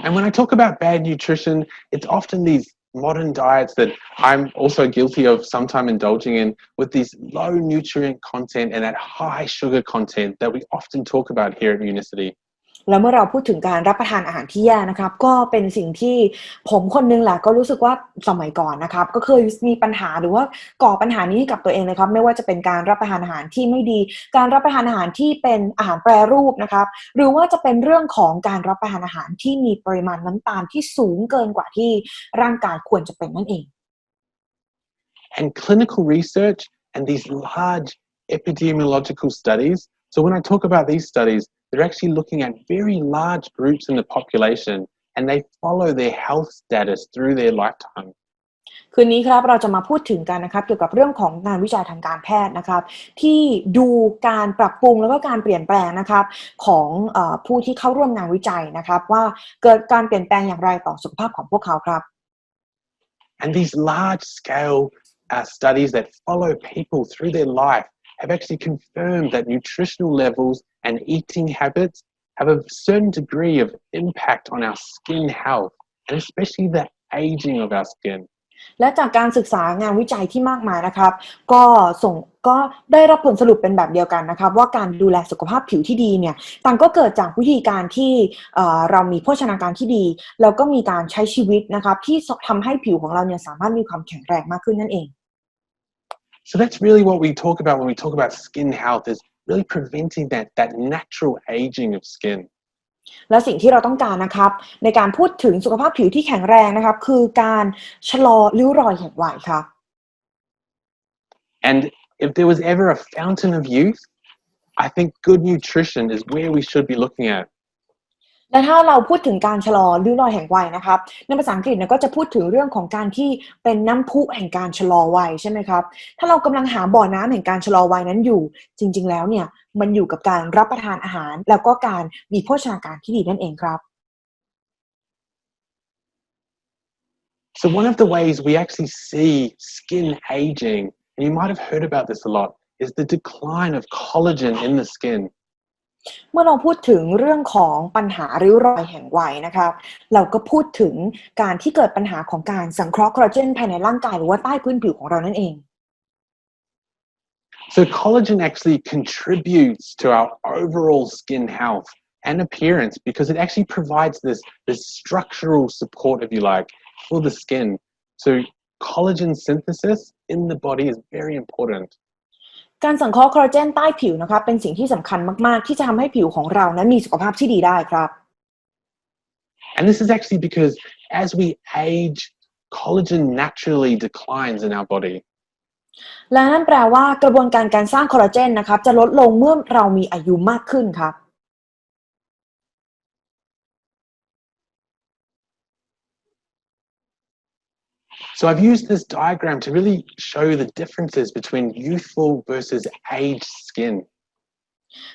B: And when I talk about bad nutrition, it's often these modern diets that I'm also guilty of sometimes indulging in with these low nutrient content and that high sugar content that we often talk about here at Unicity.
C: แล้วเมื่อเราพูดถึงการรับประทานอาหารที่แย่นะครับก็เป็นสิ่งที่ผมคนนึงแหละก็รู้สึกว่าสมัยก่อนนะครับก็เคยมีปัญหาหรือว่าก่อปัญหานี้กับตัวเองนะครับไม่ว่าจะเป็นการรับประทานอาหารที่ไม่ดีการรับประทานอาหารที่เป็นอาหารแปรรูปนะครับหรือว่าจะเป็นเรื่องของการรับประทานอาหารที่มีปริมาณน้ำตาลที่สูงเกินกว่าที่ร่างกายควรจะเป็นนั่นเอง
B: And clinical research and these large epidemiological studies, so when I talk about these studies, they're actually looking at very large groups in the population and they follow their health status through their lifetime.
C: คืนนี้ครับเราจะมาพูดถึงกันนะครับเกี่ยวกับเรื่องของงานวิจัยทางการแพทย์นะครับที่ดูการปรับปรุงแล้วก็การเปลี่ยนแปลงนะครับของผู้ที่เข้าร่วมงานวิจัยนะครับว่าเกิดการเปลี่ยนแปลงอย่างไรต่อสุขภาพของพวกเขาครับ
B: And these large scale studies that follow people through their life have actually confirmed that nutritional levels and eating habits have a certain degree of impact on our skin health and especially the aging of our skin.
C: และจากการศึกษางานวิจัยที่มากมายนะครับก็ได้รับผลสรุปเป็นแบบเดียวกันนะครับว่าการดูแลสุขภาพผิวที่ดีเนี่ยต่างก็เกิดจากวิธีการที่เรามีโภชนาการที่ดีแล้วก็มีการใช้ชีวิตนะครับที่ทำให้ผิวของเราเนี่ยสามารถมีความแข็งแรงมากขึ้นนั่นเอง
B: So that's really what we talk about when we talk about skin health is really preventing that natural aging of skin.
C: และสิ่งที่เราต้องการนะครับในการพูดถึงสุขภาพผิวที่แข็งแรงนะครับคือการชะลอริ้วรอยแห่งวัยครับ
B: And if there was ever a fountain of youth, I think good nutrition is where we should be looking at.
C: และถ้าเราพูดถึงการชะลอริ้วรอยแห่งวัยนะครับในภาษาอังกฤษเนี่ยก็จะพูดถึงเรื่องของการที่เป็นน้ำพุแห่งการชะลอวัยใช่ไหมครับถ้าเรากำลังหาบ่อน้ำแห่งการชะลอวัยนั้นอยู่จริงๆแล้วเนี่ยมันอยู่กับการรับประทานอาหารแล้วก็การมีโภชนาการที่ดีนั่นเองครับ
B: So one of the ways we actually see skin aging, and you might have heard about this a lot, is the decline of collagen in the skin.
C: เมื่อเราพูดถึงเรื่องของปัญหาริ้วรอยแห่งวัยนะครับเราก็พูดถึงการที่เกิดปัญหาของการสังเคราะห์คอลลาเจนภายในร่างกายหรือว่าใต้พื้นผิวของเรานั่นเอง
B: So collagen actually contributes to our overall skin health and appearance because it actually provides this structural support, if you like, for the skin. So collagen synthesis in the body is very important.
C: การสังเคราะห์คอลลาเจนใต้ผิวนะครับเป็นสิ่งที่สำคัญมากๆที่จะทำให้ผิวของเรานั้นมีสุขภาพที่ดีได้ครับ
B: And this is actually because as we age, collagen naturally declines in our body.
C: และนั่นแปลว่ากระบวนการการสร้างคอลลาเจนนะครับจะลดลงเมื่อเรามีอายุมากขึ้นครับ
B: So I've used this diagram to really show the differences between youthful versus aged skin.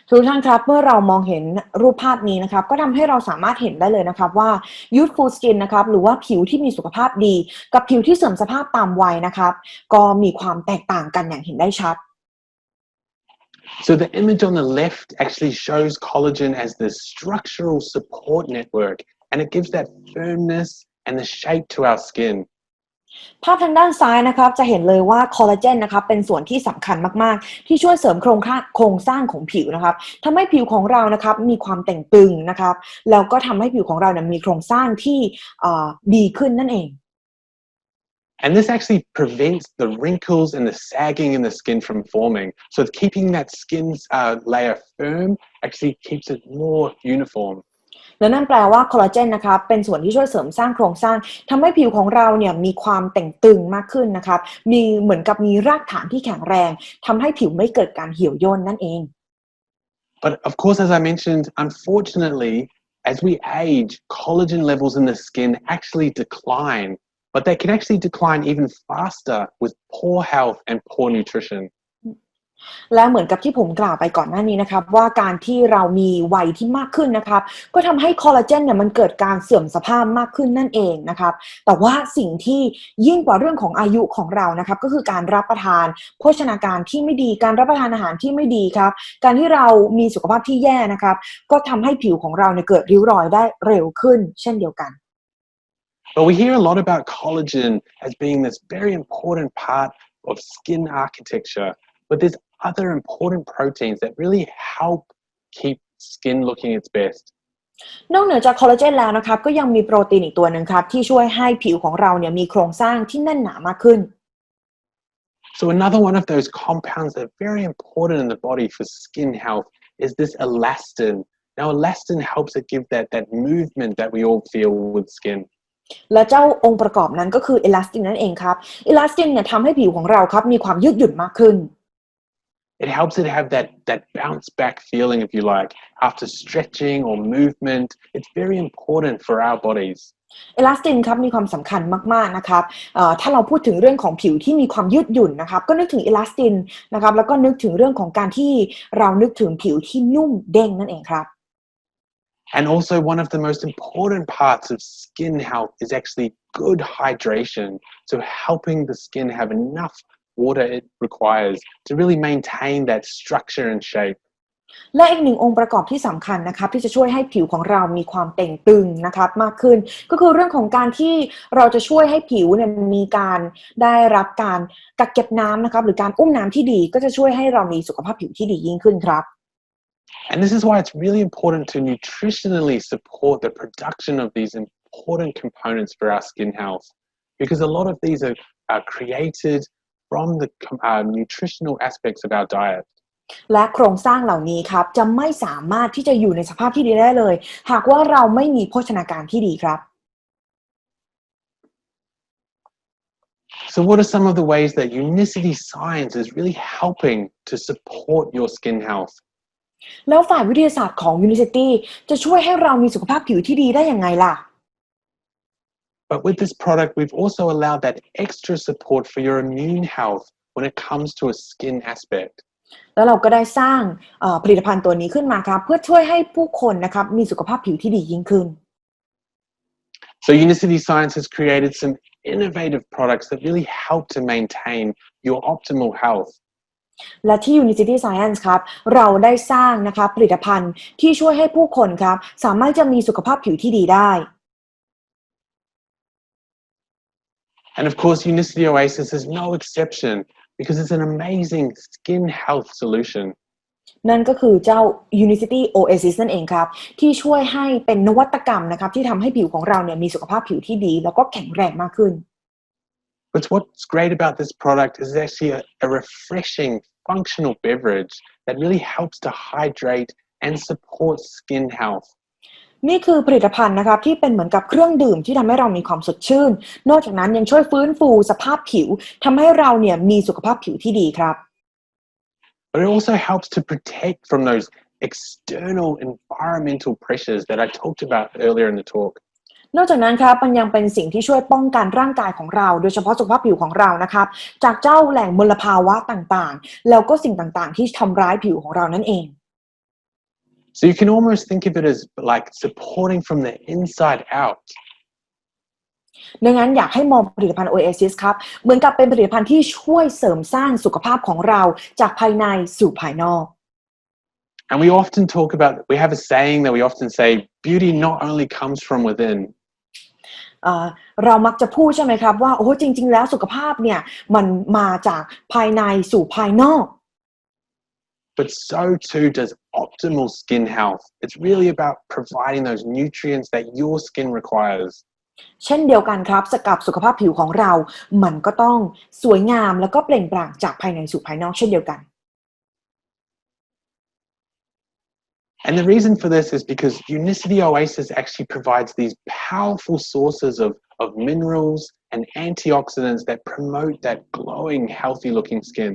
C: ทุกท่านครับเมื่อเรามองเห็นรูปภาพนี้นะครับก็ทำให้เราสามารถเห็นได้เลยนะครับว่า youthful skin นะครับหรือว่าผิวที่มีสุขภาพดีกับผิวที่เสื่อมสภาพตามวัยนะครับก็มีความแตกต่างกันอย่างเห็นได้ชัด
B: So the image on the left actually shows collagen as the structural support network, and it gives that firmness and the shape to our skin.
C: ภาพทางด้านซ้ายนะครับจะเห็นเลยว่าคอลลาเจนนะครับเป็นส่วนที่สำคัญมากๆที่ช่วยเสริมโครงสร้างของผิวนะครับทำให้ผิวของเรานะครับมีความเต่งตึงนะครับแล้วก็ทำให้ผิวของเราเนี่ยมีโครงสร้างที่ดีขึ้นนั่นเอง
B: And this actually prevents the wrinkles and the sagging in the skin from forming. So it's keeping that skin's layer firm, actually keeps it more uniform.
C: และนั่นแปลว่าคอลลาเจนนะครับเป็นส่วนที่ช่วยเสริมสร้างโครงสร้างทำให้ผิวของเราเนี่ยมีความเต่งตึงมากขึ้นนะครับมีเหมือนกับมีรากฐานที่แข็งแรงทำให้ผิวไม่เกิดการเหี่ยวย่นนั่นเอง
B: But of course, as I mentioned, unfortunately, as we age, collagen levels in the skin actually decline, but they can actually decline even faster with poor health and poor nutrition.
C: และเหมือนกับที่ผมกล่าวไปก่อนหน้านี้นะครับว่าการที่เรามีวัยที่มากขึ้นนะครับก็ทำให้คอลลาเจนเนี่ยมันเกิดการเสื่อมสภาพมากขึ้นนั่นเองนะครับแต่ว่าสิ่งที่ยิ่งกว่าเรื่องของอายุของเรานะครับก็คือการรับประทานโภชนาการที่ไม่ดีการรับประทานอาหารที่ไม่ดีครับการที่เรามีสุขภาพที่แย่นะครับก็ทำให้ผิวของเราเนี่ยเกิดริ้วรอยได้เร็วขึ้นเช่นเดียวกัน
B: But we hear a lot about collagen as being this very important part of skin architecture, but there's other important proteins that really help keep skin looking its best.
C: นอกเหนือจากคอลลาเจนแล้วนะครับก็ยังมีโปรตีนอีกตัวหนึ่งครับที่ช่วยให้ผิวของเราเนี่ยมีโครงสร้างที่แน่นหนามากขึ้น
B: So another one of those compounds that are very important in the body for skin health is this elastin. Now elastin helps it give that movement that we all feel with skin.
C: และเจ้าองค์ประกอบนั้นก็คือเอลาสตินนั่นเองครับเอลาสตินเนี่ยทำให้ผิวของเราครับมีความยืดหยุ่นมากขึ้น
B: It helps it have that bounce back feeling, if you like, after stretching or movement. It's very important for our bodies.
C: เอลาสตินครับมีความสำคัญมากๆนะครับถ้าเราพูดถึงเรื่องของผิวที่มีความยืดหยุ่นนะครับก็นึกถึงเอลาสตินนะครับแล้วก็นึกถึงเรื่องของการที่เรานึกถึงผิวที่นุ่มเด้งนั่นเองครับ
B: And also one of the most important parts of skin health is actually good hydration. So helping the skin have enough water it requires to really maintain that structure and shape.
C: และอีกหนึ่งองค์ประกอบที่สำคัญนะครับที่จะช่วยให้ผิวของเรามีความเต่งตึงนะครับมากขึ้นก็คือเรื่องของการที่เราจะช่วยให้ผิวเนี่ยมีการได้รับการกักเก็บน้ำนะครับหรือการอุ้มน้ำที่ดีก็จะช่วยให้เรามีสุขภาพผิวที่ดียิ่งขึ้นครับ
B: And this is why it's really important to nutritionally support the production of these important components for our skin health, because a lot of these are created from the nutritional aspects of our diet.
C: และโครงสร้างเหล่านี้ครับจะไม่สามารถที่จะอยู่ในสภาพที่ดีได้เลยหากว่าเราไม่มีโภชนาการที่ดีครับ
B: So what are some of the ways that Unicity Science is really helping to support your skin health?
C: แล้วฝ่ายวิทยาศาสตร์ของ Unicity จะช่วยให้เรามีสุขภาพผิวที่ดีได้ยังไงล่ะ
B: But with this product, we've also allowed that extra support for your immune health when it comes to a skin aspect.
C: แล้วเราก็ได้สร้างผลิตภัณฑ์ตัวนี้ขึ้นมาครับเพื่อช่วยให้ผู้คนนะครับมีสุขภาพผิวที่ดียิ่งขึ้น
B: So Unicity Science has created some innovative products that really help to maintain your optimal health.
C: และที่ Unicity Science ครับเราได้สร้างนะครับผลิตภัณฑ์ที่ช่วยให้ผู้คนครับสามารถจะมีสุขภาพผิวที่ดีได้
B: And of course, Unicity OASIS is no exception because it's an amazing skin health solution.
C: นั่นก็คือเจ้า Unicity OASIS นั่นเองครับที่ช่วยให้เป็นนวัตกรรมนะครับที่ทำให้ผิวของเราเนี่ยมีสุขภาพผิวที่ดีแล้วก็แข็งแรงมากขึ้น
B: But what's great about this product is actually a refreshing, functional beverage that really helps to hydrate and support skin health.
C: นี่คือผลิตภัณฑ์นะครับที่เป็นเหมือนกับเครื่องดื่มที่ทำให้เรามีความสดชื่นนอกจากนั้นยังช่วยฟื้นฟูสภาพผิวทำให้เราเนี่ยมีสุขภาพผิวที่ดีครับ
B: But it also helps to protect from those external environmental pressures that I talked about earlier in the talk.
C: นอกจากนั้นครับมันยังเป็นสิ่งที่ช่วยป้องกันร่างกายของเราโดยเฉพาะสุขภาพผิวของเรานะครับจากเจ้าแหล่งมลภาวะต่างๆแล้วก็สิ่งต่างๆที่ทำร้ายผิวของเรานั่นเอง
B: So you can almost think of it as like supporting from the inside out.
C: ดังนั้นอยากให้มองผลิตภัณฑ์ OASIS ครับเหมือนกับเป็นผลิตภัณฑ์ที่ช่วยเสริมสร้างสุขภาพของเราจากภายในสู่ภายนอก
B: And we often talk about, we have a saying that we often say, beauty not only comes from within.
C: เรามักจะพูดใช่ไหมครับว่าโอ้จริงๆแล้วสุขภาพเนี่ยมันมาจากภายในสู่ภายนอก
B: But so too does optimal skin health. It's really about providing those nutrients that your skin requires.
C: เช่นเดียวกันครับกับสุขภาพผิวของเรามันก็ต้องสวยงามแล้วก็เปล่งปลั่งจากภายในสู่ภายนอกเช่นเดียวกัน
B: And the reason for this is because Unicity OASIS actually provides these powerful sources of minerals and antioxidants that promote that glowing, healthy-looking skin.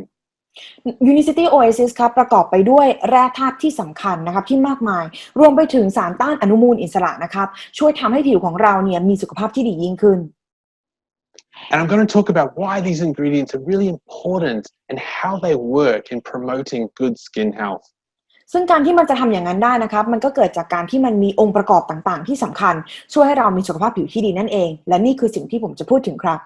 C: Unicity OASIS ครับประกอบไปด้วยแร่ธาตุที่สำคัญนะครับที่มากมายรวมไปถึงสารต้านอนุมูลอิสระนะครับช่วยทำให้ผิวของเราเนี่ยมีสุขภาพที่ดียิ่งขึ้น
B: And I'm going to talk about why these ingredients are really important and how they work in promoting good skin health.
C: ซึ่งการที่มันจะทำอย่างนั้นได้นะครับมันก็เกิดจากการที่มันมีองค์ประกอบต่างๆที่สำคัญช่วยให้เรามีสุขภาพผิวที่ดีนั่นเองและนี่คือสิ่งที่ผมจะพูดถึงครับ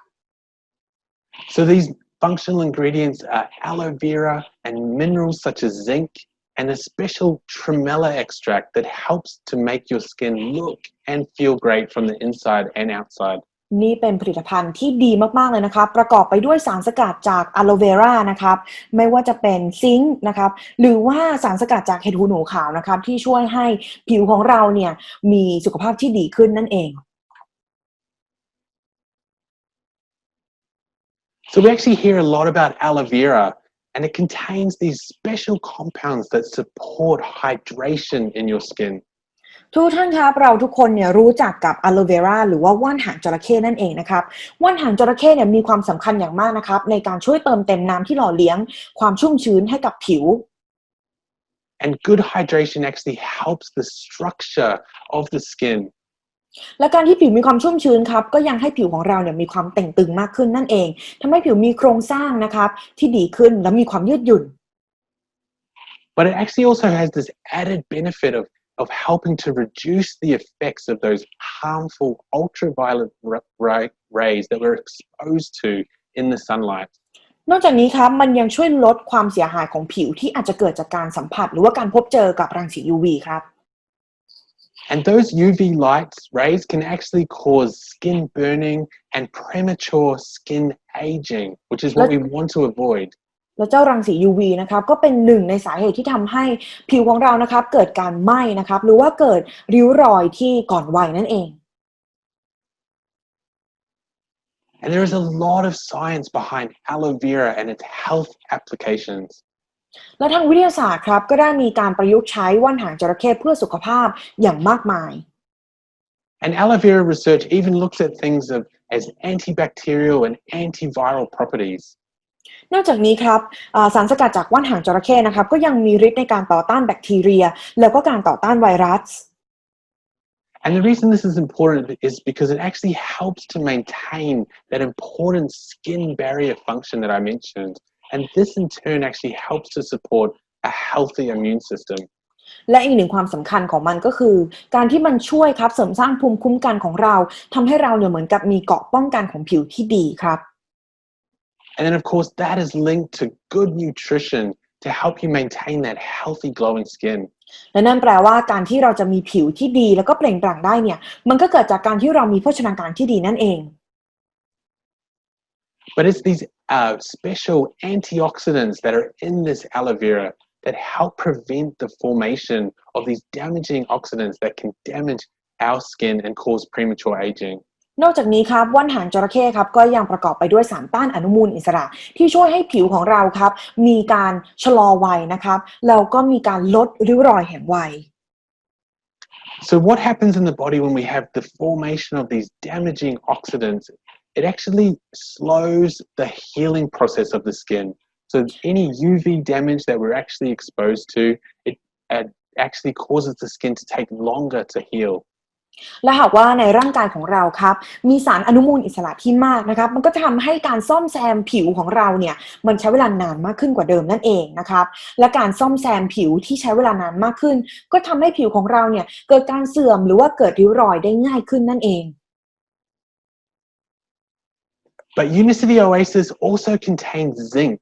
B: So these functional ingredients are aloe vera and minerals such as zinc and a special tremella extract that helps to make your skin look and feel great from the inside and outside.
C: นี่เป็นผลิตภัณฑ์ที่ดีมากๆเลยนะครับประกอบไปด้วยสารสกัดจากอะโลเวรานะครับไม่ว่าจะเป็นซิงค์นะครับหรือว่าสารสกัดจากเห็ดหูหนูขาวนะครับที่ช่วยให้ผิวของเราเนี่ยมีสุขภาพที่ดีขึ้นนั่นเอง
B: So we actually hear a lot about aloe vera and it contains these special compounds that support hydration in your skin.
C: ทุกท่านครับเราทุกคนเนี่ยรู้จักกับอะโลเวราหรือว่าว่านหางจระเข้นั่นเองนะครับว่านหางจระเข้เนี่ยมีความสำคัญอย่างมากนะครับในการช่วยเติมเต็มน้ำที่หล่อเลี้ยงความชุ่มชื้นให้กับผิว
B: And good hydration actually helps the structure of the skin.
C: และการที่ผิวมีความชุ่มชื้นครับก็ยังให้ผิวของเราเนี่ยมีความเต่งตึงมากขึ้นนั่นเองทำให้ผิวมีโครงสร้างนะครับที่ดีขึ้นและมีความยืดหยุ่น
B: But it actually also has this added benefit of helping to reduce the effects of those harmful ultraviolet rays that we're exposed to in the sunlight.
C: นอกจากนี้ครับมันยังช่วยลดความเสียหายของผิวที่อาจจะเกิดจากการสัมผัสหรือว่าการพบเจอกับรังสี UV ครับ
B: And those UV light rays can actually cause skin burning and premature skin aging, which is what we want to avoid.
C: แล้วเจ้ารังสี UV นะครับก็เป็นหนึ่งในสาเหตุที่ทำให้ผิวของเรานะครับเกิดการไหม้นะครับหรือว่าเกิดริ้วรอยที่ก่อนวัยนั่นเอง
B: And there is a lot of science behind aloe vera and its health applications.
C: และทางวิทยาศาสตร์ครับก็ได้มีการประยุกต์ใช้ว่านหางจระเข้เพื่อสุขภาพอย่างมากมาย
B: And aloe vera research even looks at things as antibacterial and antiviral properties.
C: นอกจากนี้ครับสารสกัดจากว่านหางจระเข้นะครับก็ยังมีฤทธิ์ในการต่อต้านแบคทีเรียแล้วก็การต่อต้านไวรัส
B: And the reason this is important is because it actually helps to maintain that important skin barrier function that I mentioned. And this in turn actually helps to support a healthy immune system.
C: และอีกหนึ่งความสำคัญของมันก็คือการที่มันช่วยครับเสริมสร้างภูมิคุ้มกันของเราทำให้เราเนี่ยเหมือนกับมีเกราะป้องกันของผิวที่ดีครับ
B: And then of course that is linked to good nutrition to help you maintain that healthy glowing skin.
C: และนั่นแปลว่าการที่เราจะมีผิวที่ดีแล้วก็เปล่งปลั่งได้เนี่ยมันก็เกิดจากการที่เรามีโภชนาการที่ดีนั่นเอง
B: But it's these special antioxidants that are in this aloe vera that help prevent the formation of these damaging oxidants that can damage our skin and cause premature aging.
C: นอกจากนี้ครับว่านหางจระเข้ครับก็ยังประกอบไปด้วยสารต้านอนุมูลอิสระที่ช่วยให้ผิวของเราครับมีการชะลอวัยนะครับแล้วก็มีการลดริ้วรอยแห่งวัย
B: So what happens in the body when we have the formation of these damaging oxidants? It actually slows the healing process of the skin. So any UV damage that we're actually exposed to, it actually causes the skin to take longer to heal.
C: และหากว่าในร่างกายของเราครับมีสารอนุมูลอิสระที่มากนะครับมันก็จะทำให้การซ่อมแซมผิวของเราเนี่ยมันใช้เวลานานมากขึ้นกว่าเดิมนั่นเองนะครับและการซ่อมแซมผิวที่ใช้เวลานานมากขึ้นก็ทำให้ผิวของเราเนี่ยเกิดการเสื่อมหรือว่าเกิดริ้วรอยได้ง่ายขึ้นนั่นเอง
B: But Unicity OASIS also contains zinc.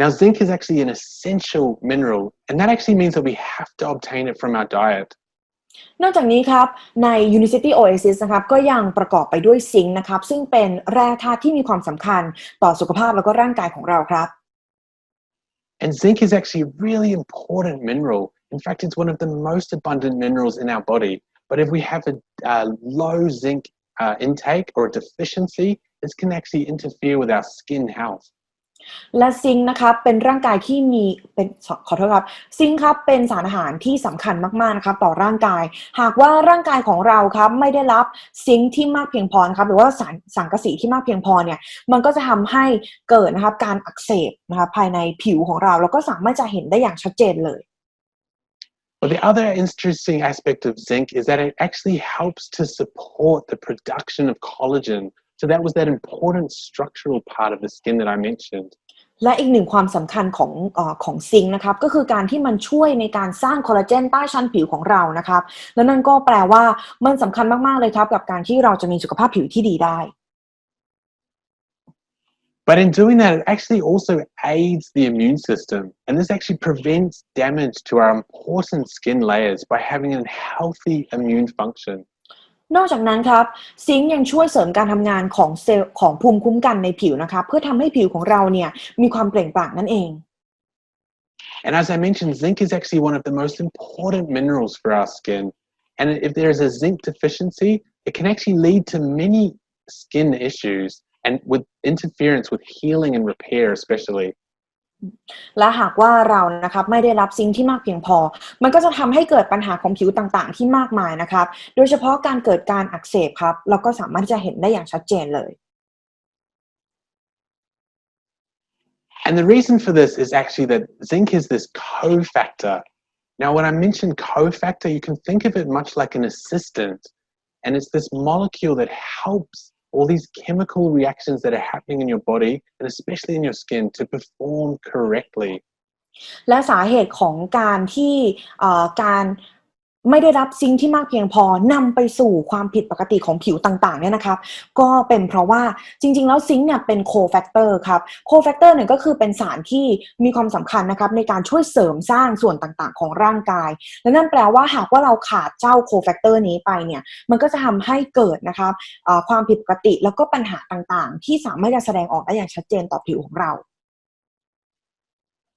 B: Now zinc is actually an essential mineral and that actually means that we have to obtain it from our diet.
C: นอกจากนี้ครับใน Unicity OASIS นะครับก็ยังประกอบไปด้วยซิงค์นะครับซึ่งเป็นแร่ธาตุที่มีความสำคัญต่อสุขภาพแล้วก็ร่างกายของเราครับ
B: And zinc is actually a really important mineral. In fact, it's one of the most abundant minerals in our body. But if we have a low zinc intake or a deficiency, this can actually interfere with our skin health.
C: และซิงค์นะครับเป็นร่างกายที่มีเป็นขอโทษครับซิงค์ครับเป็นสารอาหารที่สำคัญมากๆนะครับต่อร่างกายหากว่าร่างกายของเราครับไม่ได้รับซิงค์ที่มากเพียงพอนะครับหรือว่าสังกะสีที่มากเพียงพอเนี่ยมันก็จะทำให้เกิดนะครับการอักเสบนะครับภายในผิวของเราแล้วก็สามารถจะเห็นได้อย่างชัดเจนเลย
B: But the other interesting aspect of zinc is that it actually helps to support the production of collagen. So that was that important structural part of the skin that I mentioned.
C: และอีกหนึ่งความสำคัญของซิงค์นะครับก็คือการที่มันช่วยในการสร้างคอลลาเจนใต้ชั้นผิวของเรานะครับและนั่นก็แปลว่ามันสำคัญมากๆเลยครับกับการที่เราจะมีสุขภาพผิวที่ดีได้
B: But in doing that, it actually also aids the immune system, and this actually prevents damage to our important skin layers by having a healthy immune function.
C: นอกจากนั้นครับซิงค์ยังช่วยเสริมการทำงานของเซลล์ของภูมิคุ้มกันในผิวนะครับเพื่อทำให้ผิวของเราเนี่ยมีความเปล่งปลั่งนั่นเอง
B: And as I mentioned, zinc is actually one of the most important minerals for our skin. And if there is a zinc deficiency, it can actually lead to many skin issues and with interference with healing and repair especially.
C: และหากว่าเรานะครับไม่ได้รับซิงค์ที่มากเพียงพอมันก็จะทำให้เกิดปัญหาของผิวต่างๆที่มากมายนะครับโดยเฉพาะการเกิดการอักเสบครับเราก็สามารถที่จะเห็นได้อย่างชัดเจนเลย
B: And the reason for this is actually that zinc is this cofactor. Now, when I mention cofactor, you can think of it much like an assistant. And it's this molecule that helps all these chemical reactions that are happening in your body, and especially in your skin, to perform correctly.
C: และสาเหตุของการที่การไม่ได้รับซิงค์ที่มากเพียงพอนำไปสู่ความผิดปกติของผิวต่างๆเนี่ยนะครับก็เป็นเพราะว่าจริงๆแล้วซิงค์เนี่ยเป็นโคแฟกเตอร์ครับโคแฟกเตอร์เนี่ยก็คือเป็นสารที่มีความสำคัญนะครับในการช่วยเสริมสร้างส่วนต่างๆของร่างกายและนั่นแปลว่าหากว่าเราขาดเจ้าโคแฟกเตอร์นี้ไปเนี่ยมันก็จะทำให้เกิดนะครับความผิดปกติแล้วก็ปัญหาต่างๆที่สามารถจะแสดงออกได้อย่างชัดเจนต่อผิวของเรา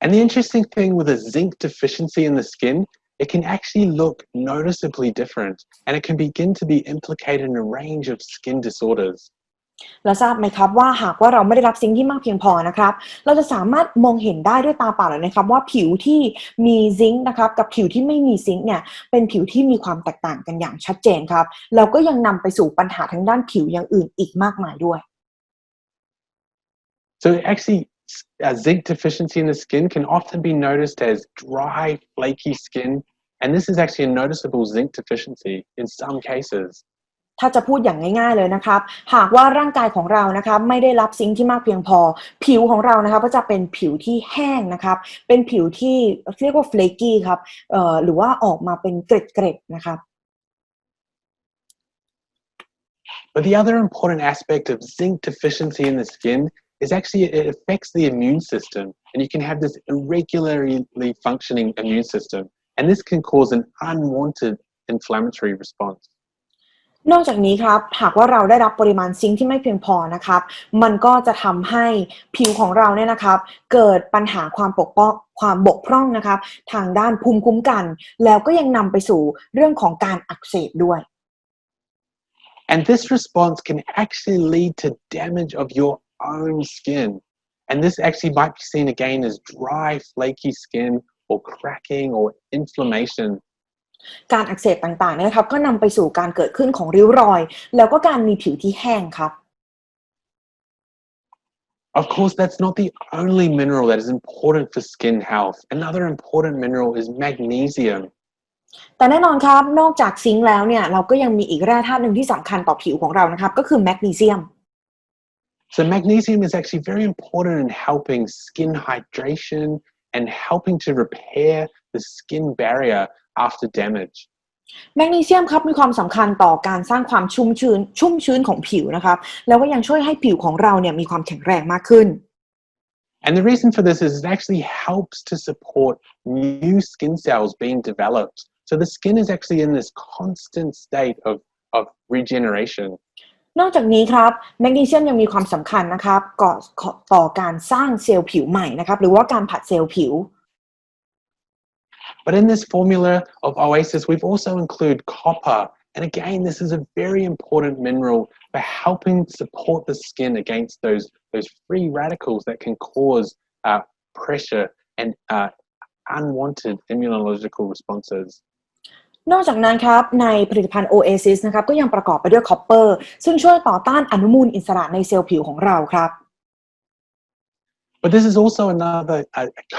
B: And the interesting thing with a zinc deficiency in the skin, it can actually look noticeably different, and it can begin to be implicated in a range of skin disorders.
C: และทราบไหมครับว่าหากว่าเราไม่ได้รับซิงค์ที่มากเพียงพอนะครับเราจะสามารถมองเห็นได้ด้วยตาเปล่าเลยนะครับว่าผิวที่มีซิงค์นะครับกับผิวที่ไม่มีซิงค์เนี่ยเป็นผิวที่มีความแตกต่างกันอย่างชัดเจนครับแล้วก็ยังนำไปสู่ปัญหาทางด้านผิวอย่างอื่นอีกมากมายด้วย
B: So actually, zinc deficiency in the skin can often be noticed as dry, flaky skin, and this is actually a noticeable zinc deficiency in some cases.
C: ถ้าจะพูดอย่างง่ายๆเลยนะครับหากว่าร่างกายของเรานะครับไม่ได้รับซิงค์ที่มากเพียงพอผิวของเรานะครับก็จะเป็นผิวที่แห้งนะครับเป็นผิวที่เรียกว่า flaky ครับหรือว่าออกมาเป็นเกร็ดๆนะครับ
B: But the other important aspect of zinc deficiency in the skin is actually it affects the immune system, and you can have this irregularly functioning immune system, and this can cause an unwanted inflammatory response.
C: นอกจากนี้ครับหากว่าเราได้รับปริมาณซิงค์ที่ไม่เพียงพอนะครับมันก็จะทำให้ผิวของเราเนี่ยนะครับเกิดปัญหาความบกพร่องนะครับทางด้านภูมิคุ้มกันแล้วก็ยังนำไปสู่เรื่องของการอักเสบด้วย
B: And this response can actually lead to damage of your own skin, and this actually might be seen again as dry, flaky skin or cracking or inflammation.
C: การอักเสบต่างๆนะครับก็นำไปสู่การเกิดขึ้นของริ้วรอยแล้วก็การมีผิวที่แห้งครับ
B: Of course, that's not the only mineral that is important for skin health. Another important mineral is magnesium.
C: แต่แน่นอนครับนอกจากซิงค์แล้วเนี่ยเราก็ยังมีอีกแร่ธาตุหนึ่งที่สำคัญต่อผิวของเรานะครับก็คือแมกนีเซียม
B: So magnesium is actually very important in helping skin hydration and helping to repair the skin barrier after damage.
C: แมกนีเซียมครับมีความสำคัญต่อการสร้างความชุ่มชื้นของผิวนะครับแล้วก็ยังช่วยให้ผิวของเราเนี่ยมีความแข็งแรงมากขึ้น
B: And the reason for this is it actually helps to support new skin cells being developed. So the skin is actually in this constant state of regeneration.
C: นอกจากนี้ครับแมกนีเซียมยังมีความสำคัญนะครับต่อการสร้างเซลล์ผิวใหม่นะครับหรือว่าการผลัดเซลล์ผิว
B: But in this formula of OASIS, we've also included copper, And again, this is a very important mineral for helping support the skin against those free radicals that can cause pressure and unwanted immunological responses.
C: นอกจากนั้นครับในผลิตภัณฑ์ OASIS นะครับก็ยังประกอบไปด้วยคอปเปอร์ซึ่งช่วยต่อต้านอนุมูลอิสระในเซลล์ผิวของเราครับ
B: But this is also another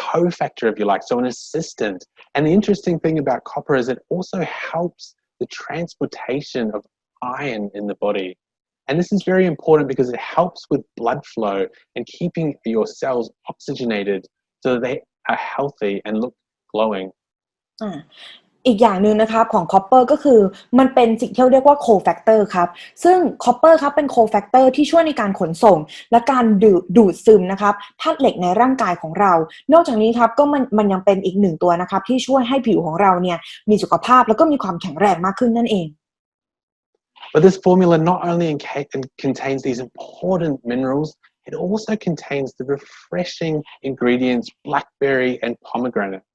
B: cofactor, if you like, so an assistant. And the interesting thing about copper is it also helps the transportation of iron in the body. And this is very important because it helps with blood flow and keeping your cells oxygenated so that they are healthy and look glowing.
C: อีกอย่างหนึ่งนะครับของคอปเปอร์ก็คือมันเป็นสิ่งที่เรียกว่าโคแฟกเตอร์ครับซึ่งคอปเปอร์ครับเป็นโคแฟกเตอร์ที่ช่วยในการขนส่งและการดูดซึมนะครับธาตุเหล็กในร่างกายของเรานอกจากนี้ครับก็มันยังเป็นอีกหนึ่งตัวนะครับที่ช่วยให้ผิวของเราเนี่ยมีสุขภาพแล้วก็มีความแข็งแรงมากขึ้นนั่นเอง
B: But this formula not only contains these important minerals, it also contains the refreshing ingredients blackberry and pomegranate.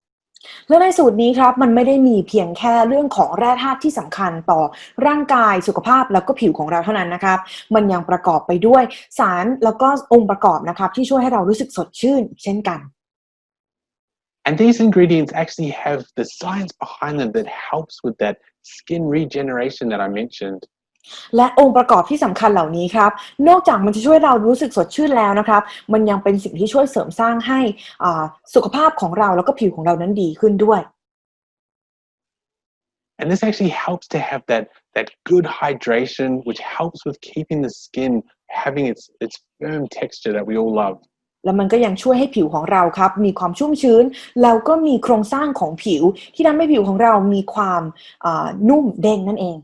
C: และในสูตรนี้ครับมันไม่ได้มีเพียงแค่เรื่องของแร่ธาตุที่สำคัญต่อร่างกายสุขภาพแล้วก็ผิวของเราเท่านั้นนะครับมันยังประกอบไปด้วยสารแล้วก็องค์ประกอบนะครับที่ช่วยให้เรารู้สึกสดชื่นเช่นกัน
B: And these ingredients actually have the science behind them that helps with that skin regeneration that I mentioned.
C: และองค์ประกอบที่สำคัญเหล่านี้ครับนอกจากมันจะช่วยเรารู้สึกสดชื่นแล้วนะครับมันยังเป็นสิ่งที่ช่วยเสริมสร้างให้สุขภาพของเราแล้วก็ผิวของเรานั้นดีขึ้นด้วย
B: And this actually helps to have that good hydration, which helps with keeping the skin having its firm texture that we all love.
C: แล้วมันก็ยังช่วยให้ผิวของเราครับมีความชุ่มชื้นแล้วก็มีโครงสร้างของผิวที่ทำให้ผิวของเรามีความนุ่มเด้งนั่นเอง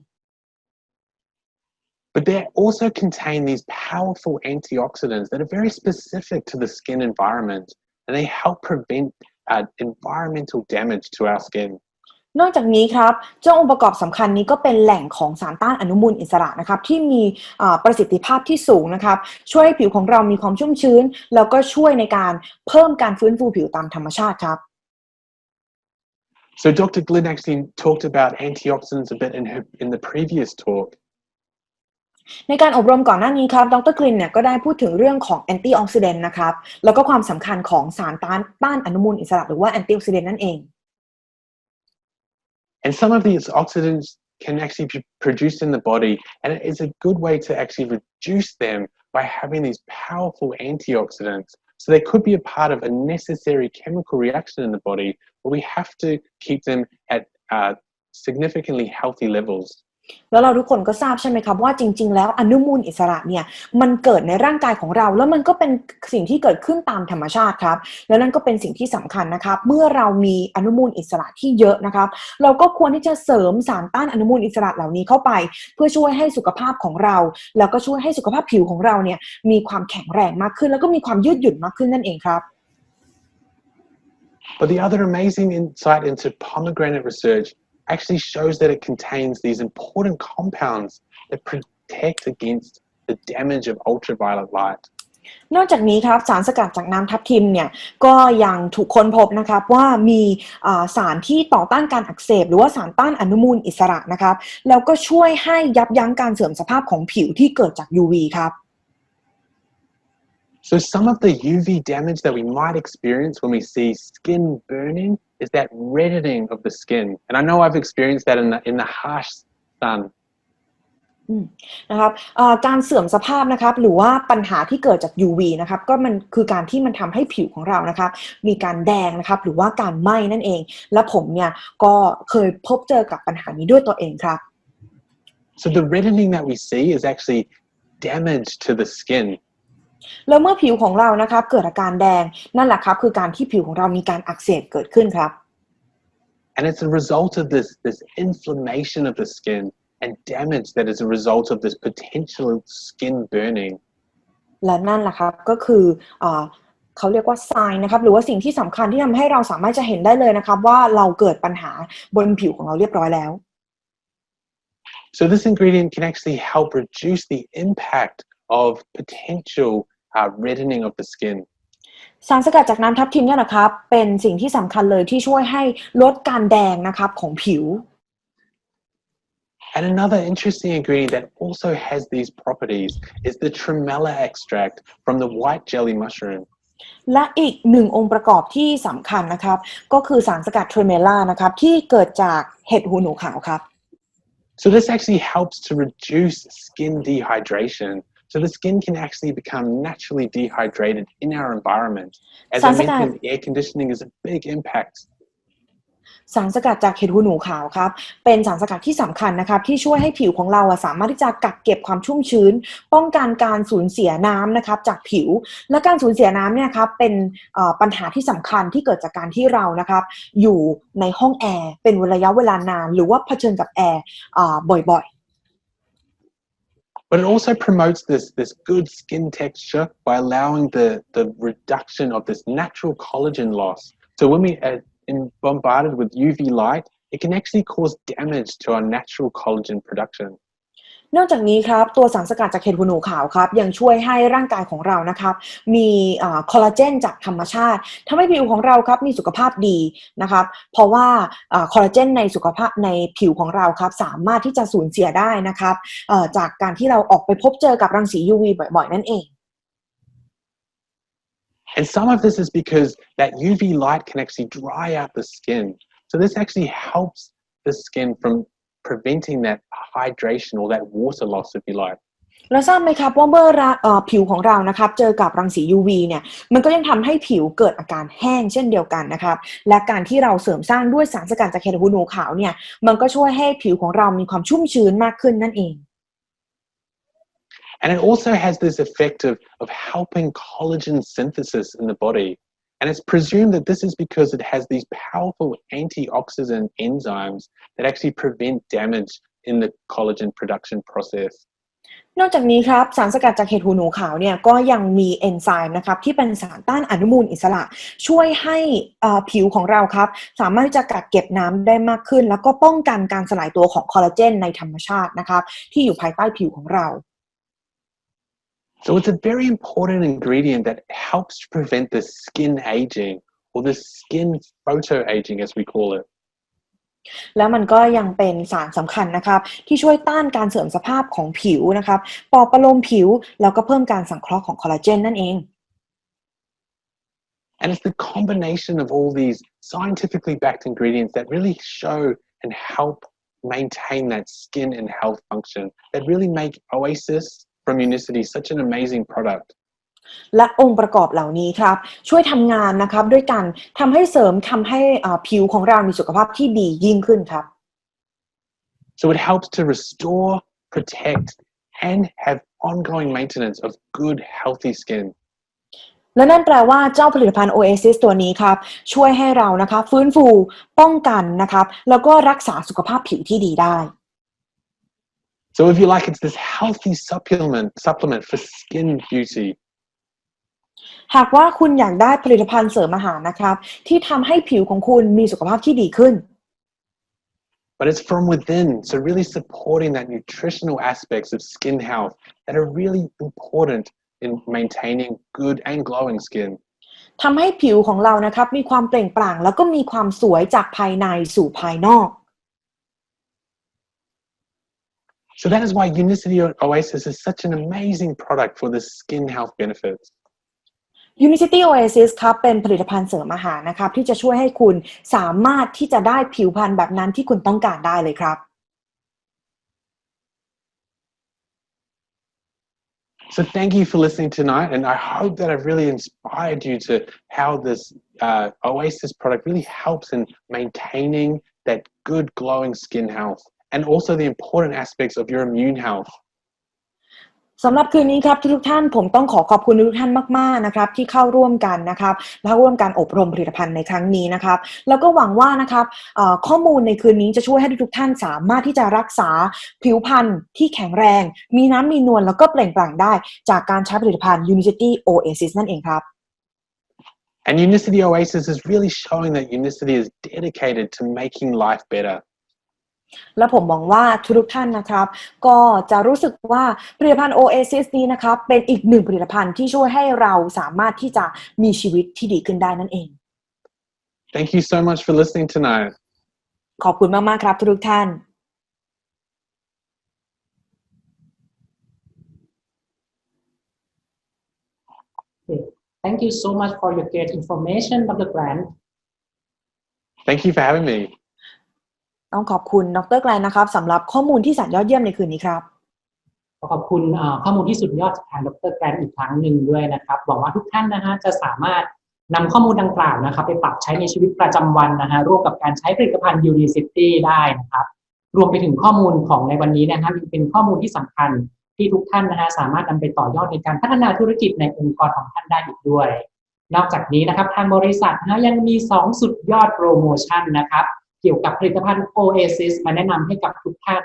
B: But they also contain these powerful antioxidants that are very specific to the skin environment, and they help prevent environmental damage to our skin.
C: นอกจากนี้ครับเจ้าองค์ประกอบสำคัญนี้ก็เป็นแหล่งของสารต้านอนุมูลอิสระนะครับที่มีประสิทธิภาพที่สูงนะครับช่วยให้ผิวของเรามีความชุ่มชื้นแล้วก็ช่วยในการเพิ่มการฟื้นฟูผิวตามธรรมชาติครับ
B: So Dr. Glynn actually talked about antioxidants a bit in the previous talk.
C: ในการอบรมก่อนหน้านี้ครับดร.กลินเนี่ยก็ได้พูดถึงเรื่องของแอนตี้ออกซิแดนต์นะครับแล้วก็ความสำคัญของสารต้านอนุมูลอิสระหรือว่าแอนตี้ออกซิแดนต์นั่นเอง
B: And some of these oxidants can actually be produced in the body, and it is a good way to actually reduce them by having these powerful antioxidants. So they could be a part of a necessary chemical reaction in the body, but we have to keep them at significantly healthy levels.
C: แล้วเราทุกคนก็ทราบใช่ไหมครับว่าจริงๆแล้วอนุมูลอิสระเนี่ยมันเกิดในร่างกายของเราแล้วมันก็เป็นสิ่งที่เกิดขึ้นตามธรรมชาติครับแล้วนั่นก็เป็นสิ่งที่สำคัญนะครับเมื่อเรามีอนุมูลอิสระที่เยอะนะครับเราก็ควรที่จะเสริมสารต้านอนุมูลอิสระเหล่านี้เข้าไปเพื่อช่วยให้สุขภาพของเราแล้วก็ช่วยให้สุขภาพผิวของเราเนี่ยมีความแข็งแรงมากขึ้นแล้วก็มีความยืดหยุ่นมากขึ้นนั่นเองครับ
B: But the other amazing insight into pomegranate research actually shows that it contains these important compounds that protect against the damage of ultraviolet light.
C: นอกจากนี้ครับสารสกัดจากน้ำทับทิมเนี่ยก็ยังถูกค้นพบนะครับว่ามีสารที่ต่อต้านการอักเสบหรือว่าสารต้านอนุมูลอิสระนะครับแล้วก็ช่วยให้ยับยั้งการเสื่อมสภาพของผิวที่เกิดจาก UV ครับ
B: So some of the UV damage that we might experience when we see skin burning is that reddening of the skin. And I know I've experienced that in the harsh sun.
C: นะครับการเสื่อมสภาพนะครับหรือว่าปัญหาที่เกิดจาก UV นะครับก็มันคือการที่มันทำให้ผิวของเรานะครับมีการแดงนะครับหรือว่าการไหม้นั่นเองและผมเนี่ยก็เคยพบเจอกับปัญหานี้ด้วยตัวเองครับ
B: So the reddening that we see is actually damage to the skin.
C: แล้วเมื่อผิวของเรานะครับเกิดอาการแดงนั่นแหละครับคือการที่ผิวของเรามีการอักเสบเกิดขึ้นครับ
B: And it's a result of this inflammation of the skin and damage that is a result of this potential skin burning.
C: และนั่นแหละครับก็คือเขาเรียกว่า sign นะครับหรือว่าสิ่งที่สำคัญที่ทำให้เราสามารถจะเห็นได้เลยนะครับว่าเราเกิดปัญหาบนผิวของเราเรียบร้อยแล้ว
B: So this ingredient can actually help reduce the impact of potential reddening of the skin.
C: สารสกัดจากน้ำทับทิมเนี่ยนะครับเป็นสิ่งที่สำคัญเลยที่ช่วยให้ลดการแดงนะครับของผิว
B: And another interesting ingredient that also has these properties is the tremella extract from the white jelly mushroom.
C: และอีกหนึ่งองค์ประกอบที่สำคัญนะครับก็คือสารสกัดเทรเมล่านะครับที่เกิดจากเห็ดหูหนูขาวครับ
B: So this actually helps to reduce skin dehydration. So the skin can actually become naturally dehydrated in our environment. As I mentioned, air conditioning is a big impact.
C: สารสกัดจากเห็ดหูหนูขาวครับเป็นสารสกัดที่สำคัญนะครับที่ช่วยให้ผิวของเราสามารถที่จะกักเก็บความชุ่มชื้นป้องกันการสูญเสียน้ำนะครับจากผิวและการสูญเสียน้ำเนี่ยครับเป็นปัญหาที่สำคัญที่เกิดจากการที่เรานะครับอยู่ในห้องแอร์เป็นระยะเวลานานหรือว่าเผชิญกับแอร์บ่อยๆ
B: But it also promotes this good skin texture by allowing the reduction of this natural collagen loss. So when we bombarded with UV light, it can actually cause damage to our natural collagen production.
C: นอกจากนี้ครับตัวสารสกัดจากเห็ดหูหนูขาวครับยังช่วยให้ร่างกายของเรานะครับมีคอลลาเจนจากธรรมชาติทำให้ผิวของเราครับมีสุขภาพดีนะครับเพราะว่าคอลลาเจนในสุขภาพในผิวของเราครับสามารถที่จะสูญเสียได้นะครับจากการที่เราออกไปพบเจอกับรังสี UV บ่อยๆนั่นเอง
B: And some of this is because that UV light can actually dry out the skin. So this actually helps the skin from preventing that hydration or that water loss, if you like.
C: เราทราบไหมครับว่าเมื่อผิวของเรานะครับเจอกับรังสี UV เนี่ยมันก็ยังทำให้ผิวเกิดอาการแห้งเช่นเดียวกันนะครับและการที่เราเสริมสร้างด้วยสารสกัดจากเห็ดหูหนูขาวเนี่ยมันก็ช่วยให้ผิวของเรามีความชุ่มชื้นมากขึ้นนั่นเอง
B: And it also has this effect of helping collagen synthesis in the body. And it's presumed that this is because it has these powerful antioxidant enzymes that actually prevent damage in the collagen production process.
C: นอกจากนี้ครับสารสกัดจากเห็ดหูหนูขาวเนี่ยก็ยังมีเอนไซม์นะครับที่เป็นสารต้านอนุมูลอิสระช่วยให้ผิวของเราครับสามารถที่จะกักเก็บน้ำได้มากขึ้นแล้วก็ป้องกันการสลายตัวของคอลลาเจนในธรรมชาตินะครับที่อยู่ภายใต้ผิวของเรา
B: So it's a very important ingredient that helps to prevent the skin aging or the skin photoaging as we call it.
C: แล้วมันก็ยังเป็นสารสำคัญนะครับที่ช่วยต้านการเสื่อมสภาพของผิวนะครับปลอบประโลมผิวแล้วก็เพิ่มการสังเคราะห์ของคอลลาเจนนั่นเอง
B: And it's the combination of all these scientifically backed ingredients that really show and help maintain that skin and health function that really make OASIS from Unicity such an amazing product.
C: และองค์ประกอบเหล่านี้ครับช่วยทำงานนะครับด้วยกันทำให้เสริมทำให้ผิวของเรามีสุขภาพที่ดียิ่งขึ้นครับ
B: So it helps to restore, protect, and have ongoing maintenance of good, healthy skin.
C: และนั่นแปลว่าเจ้าผลิตภัณฑ์ OASIS ตัวนี้ครับช่วยให้เรานะคะฟื้นฟูป้องกันนะครับแล้วก็รักษาสุขภาพผิวที่ดีได้
B: So if you like, it's this healthy supplement for skin beauty.
C: หากว่าคุณอยากได้ผลิตภัณฑ์เสริมอาหารนะครับที่ทำให้ผิวของคุณมีสุขภาพที่ดีขึ้น
B: But it's from within, so really supporting that nutritional aspects of skin health that are really important in maintaining good and glowing skin.
C: ทำให้ผิวของเรานะครับมีความเปล่งปลั่งแล้วก็มีความสวยจากภายในสู่ภายนอก
B: So that is why Unicity OASIS is such an amazing product for the skin health benefits.
C: Unicity OASIS ครับเป็นผลิตภัณฑ์เสริมอาหารนะครับที่จะช่วยให้คุณสามารถที่จะได้ผิวพรรณแบบนั้นที่คุณต้องการได้เลยครับ
B: So thank you for listening tonight, and I hope that I've really inspired you to how this OASIS product really helps in maintaining that good glowing skin health and also the important aspects of your immune health.
C: สำหรับคืนนี้ครับทุกท่านผมต้องขอบคุณทุกท่านมากๆนะครับที่เข้าร่วมกันนะครับและร่วมการอบรมผลิตภัณฑ์ในครั้งนี้นะครับแล้วก็หวังว่านะครับข้อมูลในคืนนี้จะช่วยให้ทุกท่านสามารถที่จะรักษาผิวพรรณที่แข็งแรงมีน้ำมีนวลแล้วก็เปล่งปลั่งได้จากการใช้ผลิตภัณฑ์ Unicity OASIS นั่นเองครับ
B: And Unicity OASIS is really showing that Unicity is dedicated to making life better.
C: และผมมองว่าทุกท่านนะครับก็จะรู้สึกว่าผลิตภัณฑ์ OASIS นี้นะครับเป็นอีกหนึ่งผลิตภัณฑ์ที่ช่วยให้เราสามารถที่จะมีชีวิตที่ดีขึ้นได้นั่นเอง
B: Thank you so much for listening tonight.
C: ขอบคุณมากๆครับทุกท่าน
A: Thank you so much for your great information, Dr. Grant.
B: Thank you for having me.
C: ต้องขอบคุณดร.แกลนนะครับสำหรับข้อมูลที่แสนยอดเยี่ยมในคืนนี้ครับ
A: ขอบคุณข้อมูลที่สุดยอดจากทางดร.แกรนอีกครั้งหนึ่งด้วยนะครับหวังว่าทุกท่านนะฮะจะสามารถนำข้อมูลดังกล่าวนะครับไปปรับใช้ในชีวิตประจำวันนะฮะร่วมกับการใช้ผลิตภัณฑ์ Unicity ได้นะครับรวมไปถึงข้อมูลของในวันนี้นะฮะยังเป็นข้อมูลที่สำคัญที่ทุกท่านนะฮะสามารถนำไปต่อยอดในการพัฒนาธุรกิจในองค์กรของท่านได้อีกด้วยนอกจากนี้นะครับทางบริษัทนะยังมี2สุดยอดโปรโมชั่นนะครับเกี่ยวกับผลิตภัณฑ์ OASIS มาแนะนำให้กับทุกท่าน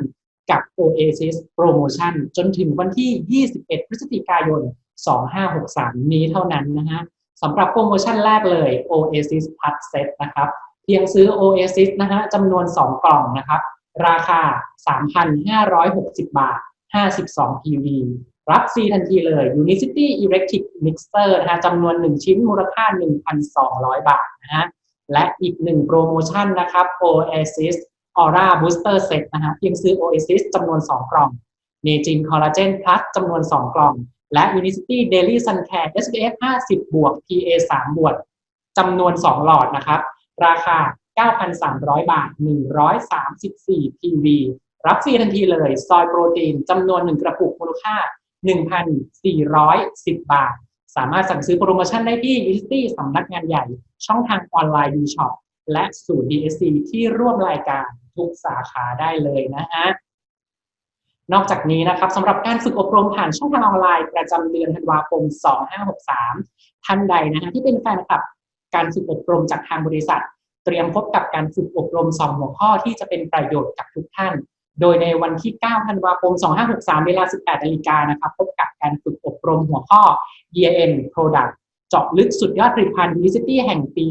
A: กับ OASIS โปรโมชั่นจนถึงวันที่21พฤศจิกายน2563นี้เท่านั้นนะฮะสำหรับโปรโมชั่นแรกเลย OASIS Plus Set นะครับเพียงซื้อ OASIS นะฮะจำนวน2กล่องนะครับราคา 3,560 บาท52 PV รับฟรีทันทีเลย Unicity Electric Mixer นะฮะจำนวน1ชิ้นมูลค่า 1,200 บาทนะฮะและอีก1โปรโมชั่นนะครับ OASIS Aura Booster Set นะฮะเพียงซื้อ OASIS จำนวน2กล่อง Nejin Collagen Plus จำนวน2กล่องและ Unicity Daily Sun Care SPF 50 บวก PA 3 บวกจำนวน2หลอดนะครับราคา 9,300 บาท134 PV รับฟรีทันทีเลยซอยโปรตีนจำนวน1กระปุกมูลค่า 1,410 บาทสามารถสั่งซื้อโปรโมชั่นได้ที่ Unicity สำนักงานใหญ่ช่องทางออนไลน์ D-Shop และศูนย์ DSC ที่ร่วมรายการทุกสาขาได้เลยนะฮะนอกจากนี้นะครับสำหรับการฝึกอบรมผ่านช่องทางออนไลน์ประจำเดือนธันวาคม2563ท่านใดนะฮะที่เป็นแฟนคลับการฝึกอบรมจากทางบริษัทเตรียมพบกับการฝึกอบรม2หัวข้อที่จะเป็นประโยชน์กับทุกท่านโดยในวันที่9ธันวาคม2563เวลา 18 นาฬิกานะครับพบกับการฝึกอบรมหัวข้อ Year End Product เจาะลึกสุดยอดผลิตภัณฑ์ Unicity แห่งปี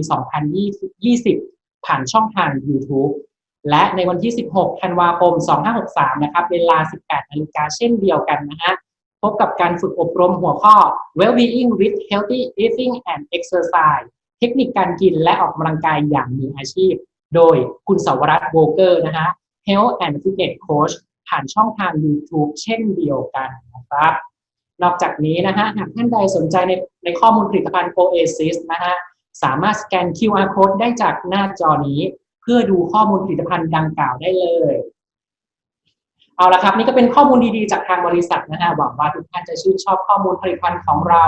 A: 2020 ผ่านช่องทาง YouTube และในวันที่ 16 ธันวาคม 2563 นะครับเวลา 18 นาฬิกาเช่นเดียวกันนะฮะพบกับการฝึกอบรมหัวข้อ Well-being with Healthy Eating and Exercise เทคนิคการกินและออกกำลังกายอย่างมืออาชีพโดยคุณสวรัตน์โบเกอร์นะฮะ Health and Fitness Coach ผ่านช่องทาง YouTube เช่นเดียวกันนะครับนอกจากนี้นะฮะหากท่านใดสนใจในข้อมูลผลิตภัณฑ์ OASIS นะฮะสามารถสแกน QR Code ได้จากหน้าจอนี้เพื่อดูข้อมูลผลิตภัณฑ์ดังกล่าวได้เลยเอาละครับนี่ก็เป็นข้อมูลดีๆจากทางบริษัทนะฮะหวังว่าทุกท่านจะชื่นชอบข้อมูลผลิตภัณฑ์ของเรา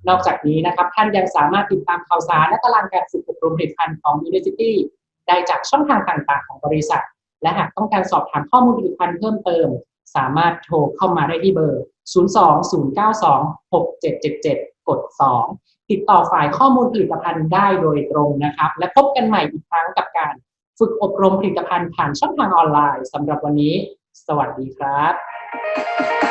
A: นอกจากนี้นะครับท่านยังสามารถติดตามข่าวสารและตารางการฝึกอบรมผลิตภัณฑ์ของ Unicity ได้จากช่องทางต่างๆของบริษัทและหากต้องการสอบถามข้อมูลผลิตภัณฑ์เพิ่มเติมสามารถโทรเข้ามาได้ที่เบอร์ 020926777 กด 2 ติดต่อฝ่ายข้อมูลผลิตภัณฑ์ได้โดยตรงนะครับและพบกันใหม่อีกครั้งกับการฝึกอบรมผลิตภัณฑ์ผ่านช่องทางออนไลน์สำหรับวันนี้สวัสดีครับ